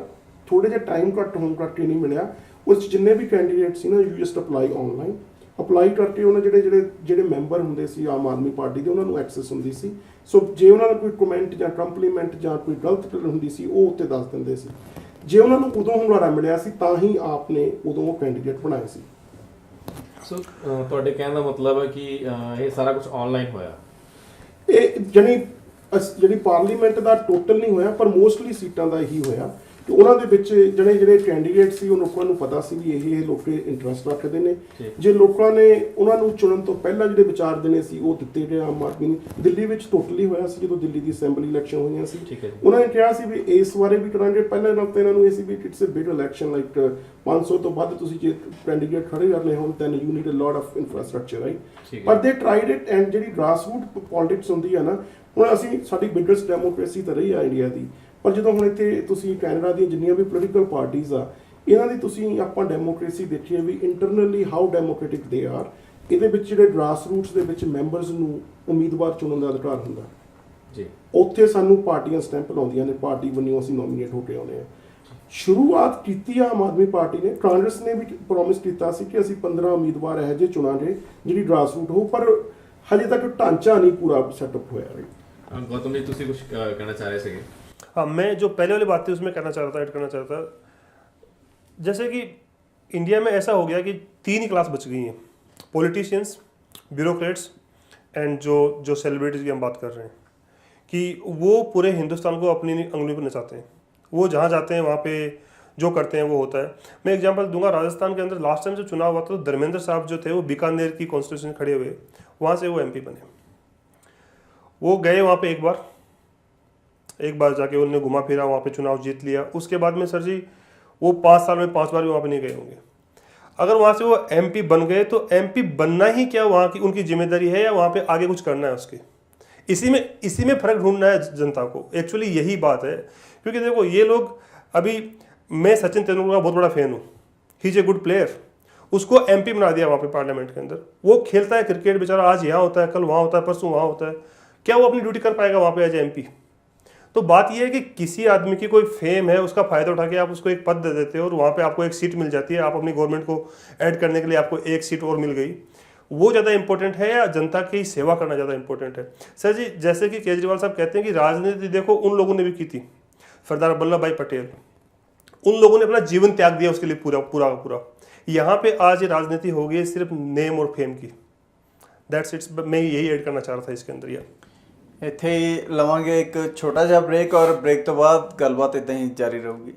ਥੋੜ੍ਹੇ ਜਿਹਾ ਟਾਈਮ ਘੱਟ ਹੋਣ ਕਰਕੇ ਨਹੀਂ ਮਿਲਿਆ। ਉਸ 'ਚ ਜਿੰਨੇ ਵੀ ਕੈਂਡੀਡੇਟ ਸੀ ਨਾ, you just apply online, apply ਕਰਕੇ ਉਹਨਾਂ ਜਿਹੜੇ ਮੈਂਬਰ ਹੁੰਦੇ ਸੀ ਆਮ ਆਦਮੀ ਪਾਰਟੀ ਦੇ, ਉਹਨਾਂ ਨੂੰ ਐਕਸੈਸ ਹੁੰਦੀ ਸੀ। ਸੋ ਜੇ ਉਹਨਾਂ ਦਾ ਕੋਈ ਕਮੈਂਟ ਜਾਂ ਕੰਪਲੀਮੈਂਟ ਜਾਂ ਕੋਈ ਗਲਤ ਗੱਲ ਹੁੰਦੀ ਸੀ ਉਹ ਉੱਤੇ ਦੱਸ ਦਿੰਦੇ ਸੀ। ਜੇ ਉਹਨਾਂ ਨੂੰ ਉਦੋਂ ਹੁੰਗਾਰਾ ਮਿਲਿਆ ਸੀ ਤਾਂ ਹੀ ਆਪ ਨੇ ਉਦੋਂ ਉਹ ਕੈਂਡੀਡੇਟ ਬਣਾਏ ਸੀ। ਸੋ ਤੁਹਾਡੇ ਕਹਿਣ ਦਾ ਮਤਲਬ ਹੈ ਕਿ ਇਹ ਸਾਰਾ ਕੁਝ ਆਨਲਾਈਨ ਹੋਇਆ? ਇਹ ਜਿਹੜੀ ਪਾਰਲੀਮੈਂਟ ਦਾ ਟੋਟਲ ਨਹੀਂ ਹੋਇਆ ਪਰ ਮੋਸਟਲੀ ਸੀਟਾਂ ਦਾ ਇਹੀ ਹੋਇਆ ਕਿ ਉਹਨਾਂ ਦੇ ਵਿੱਚ ਜਿਹੜੇ ਕੈਂਡੀਡੇਟ ਸੀ ਉਹ ਲੋਕਾਂ ਨੂੰ ਪਤਾ ਸੀ ਵੀ ਇਹ ਲੋਕ ਇੰਟਰਸਟ ਰੱਖਦੇ ਨੇ। ਜੇ ਲੋਕਾਂ ਨੇ ਉਹਨਾਂ ਨੂੰ ਚੁਣਨ ਤੋਂ ਪਹਿਲਾਂ ਜਿਹੜੇ ਵਿਚਾਰ ਦੇਣੇ ਸੀ ਉਹ ਦਿੱਤੇ ਗਏ ਆਮ ਆਦਮੀ ਨੂੰ। ਦਿੱਲੀ ਵਿੱਚ ਟੋਟਲੀ ਹੋਇਆ ਸੀ ਜਦੋਂ ਦਿੱਲੀ ਦੀ ਅਸੈਂਬਲੀ ਇਲੈਕਸ਼ਨ ਹੋਈਆਂ ਸੀ, ਉਹਨਾਂ ਨੇ ਕਿਹਾ ਸੀ ਵੀ ਇਸ ਬਾਰੇ ਵੀ ਕਰਾਂਗੇ। ਪਹਿਲਾਂ ਨਾਲ ਤਾਂ ਇਹਨਾਂ ਨੂੰ ਇਹ ਸੀ ਵੀ it's a big election, like 500 ਤੋਂ ਵੱਧ ਤੁਸੀਂ ਜੇ ਕੈਂਡੀਡੇਟ ਖੜੇ ਕਰਨੇ ਹੋਣ then you need a lot of infrastructure, right. ਪਰ ਦੇ ਟਰਾਈਡ ਇਟ ਐਂਡ ਜਿਹੜੀ ਗ੍ਰਾਸ ਰੂਟ ਪੋਲਿਟਿਕਸ ਹੁੰਦੀ ਆ ਨਾ, ਹੁਣ ਅਸੀਂ ਸਾਡੀ ਬਿਗੇਸਟ ਡੈਮੋਕ੍ਰੇਸੀ ਤਾਂ ਰਹੀ ਆ ਇੰਡੀਆ ਦੀ, ਪਰ ਜਦੋਂ ਹੁਣ ਇੱਥੇ ਤੁਸੀਂ ਕੈਨੇਡਾ ਦੀਆਂ ਜਿੰਨੀਆਂ ਵੀ ਪੋਲੀਟੀਕਲ ਪਾਰਟੀਜ਼ ਆ ਇਹਨਾਂ ਦੀ ਤੁਸੀਂ ਆਪਾਂ ਡੈਮੋਕ੍ਰੇਸੀ ਦੇਖੀਏ ਵੀ internally how democratic they are. ਇਹਦੇ ਵਿੱਚ ਜਿਹੜੇ ਗ੍ਰਾਸ ਰੂਟਸ ਦੇ ਵਿੱਚ ਮੈਂਬਰਸ ਨੂੰ ਉਮੀਦਵਾਰ ਚੁਣਨ ਦਾ ਅਧਿਕਾਰ ਹੁੰਦਾ ਜੀ। ਉੱਥੇ ਸਾਨੂੰ ਪਾਰਟੀਆਂ ਸਟੈਂਪ ਲਾਉਂਦੀਆਂ ਨੇ, ਪਾਰਟੀ ਵੱਲੋਂ ਅਸੀਂ ਨੋਮੀਨੇਟ ਹੋ ਕੇ ਆਉਂਦੇ ਹਾਂ। ਸ਼ੁਰੂਆਤ ਕੀਤੀ ਆਮ ਆਦਮੀ ਪਾਰਟੀ ਨੇ, ਕਾਂਗਰਸ ਨੇ ਵੀ ਪ੍ਰੋਮਿਸ ਕੀਤਾ ਸੀ ਕਿ ਅਸੀਂ 15 ਉਮੀਦਵਾਰ ਇਹੋ ਜਿਹੇ ਚੁਣਾਂਗੇ ਜਿਹੜੀ ਗ੍ਰਾਸ ਰੂਟ ਹੋ, ਪਰ ਹਜੇ ਤੱਕ ਢਾਂਚਾ ਨਹੀਂ ਪੂਰਾ ਸੈਟਅਪ ਹੋਇਆ। गौतम जी तुसी कुछ कहना चाह रहे थे? हाँ, मैं जो पहले वाली बात थी उसमें कहना चाह रहा था, ऐड करना चाह रहा था। जैसे कि इंडिया में ऐसा हो गया कि 3 ही क्लास बच गई हैं, पॉलिटिशियंस, ब्यूरोक्रेट्स एंड जो सेलिब्रिटीज़ की हम बात कर रहे हैं कि वो पूरे हिंदुस्तान को अपनी अंगुली पर नचाते हैं। वो जहाँ जाते हैं वहाँ पे जो करते हैं वो होता है। मैं एग्जांपल दूंगा, राजस्थान के अंदर लास्ट टाइम जो चुनाव हुआ था तो धर्मेंद्र साहब जो थे वो बीकानेर की कॉन्स्टिट्यूशन खड़े हुए, वहाँ से वो एमपी बने। वो गए वहाँ पे एक बार जाके उन्होंने घुमा फिरा, वहाँ पे चुनाव जीत लिया। उसके बाद में सर जी वो 5 साल में 5 बार भी वहाँ पे नहीं गए होंगे। अगर वहाँ से वो एमपी बन गए तो एमपी बनना ही क्या वहाँ की उनकी जिम्मेदारी है या वहाँ पे आगे कुछ करना है उसके, इसी में फर्क ढूंढना है जनता को। एक्चुअली यही बात है, क्योंकि देखो ये लोग, अभी मैं सचिन तेंदुलकर का बहुत बड़ा फैन हूँ, he is a good player, उसको एमपी बना दिया वहाँ पे पार्लियामेंट के अंदर। वो खेलता है क्रिकेट बेचारा, आज यहाँ होता है, कल वहाँ होता है, परसों वहाँ होता है, क्या वो अपनी ड्यूटी कर पाएगा वहाँ पे एज एमपी? तो बात यह है कि किसी आदमी की कोई फेम है, उसका फायदा उठा के आप उसको एक पद दे देते हो और वहाँ पे आपको एक सीट मिल जाती है, आप अपनी गवर्नमेंट को ऐड करने के लिए आपको एक सीट और मिल गई, वो ज़्यादा इंपॉर्टेंट है या जनता की सेवा करना ज़्यादा इंपॉर्टेंट है? सर जी जैसे कि केजरीवाल साहब कहते हैं कि राजनीति देखो उन लोगों ने भी की थी, सरदार वल्लभ भाई पटेल, उन लोगों ने अपना जीवन त्याग दिया उसके लिए पूरा पूरा पूरा। यहाँ पे आज ये राजनीति हो गई सिर्फ नेम और फेम की। दैट्स इट्स, मैं यही ऐड करना चाह रहा था इसके अंदर। यार ਇੱਥੇ ਹੀ ਲਵਾਂਗੇ ਇੱਕ ਛੋਟਾ ਜਿਹਾ ਬ੍ਰੇਕ, ਔਰ ਬ੍ਰੇਕ ਤੋਂ ਬਾਅਦ ਗੱਲਬਾਤ ਇਦਾਂ ਹੀ ਜਾਰੀ ਰਹੂਗੀ।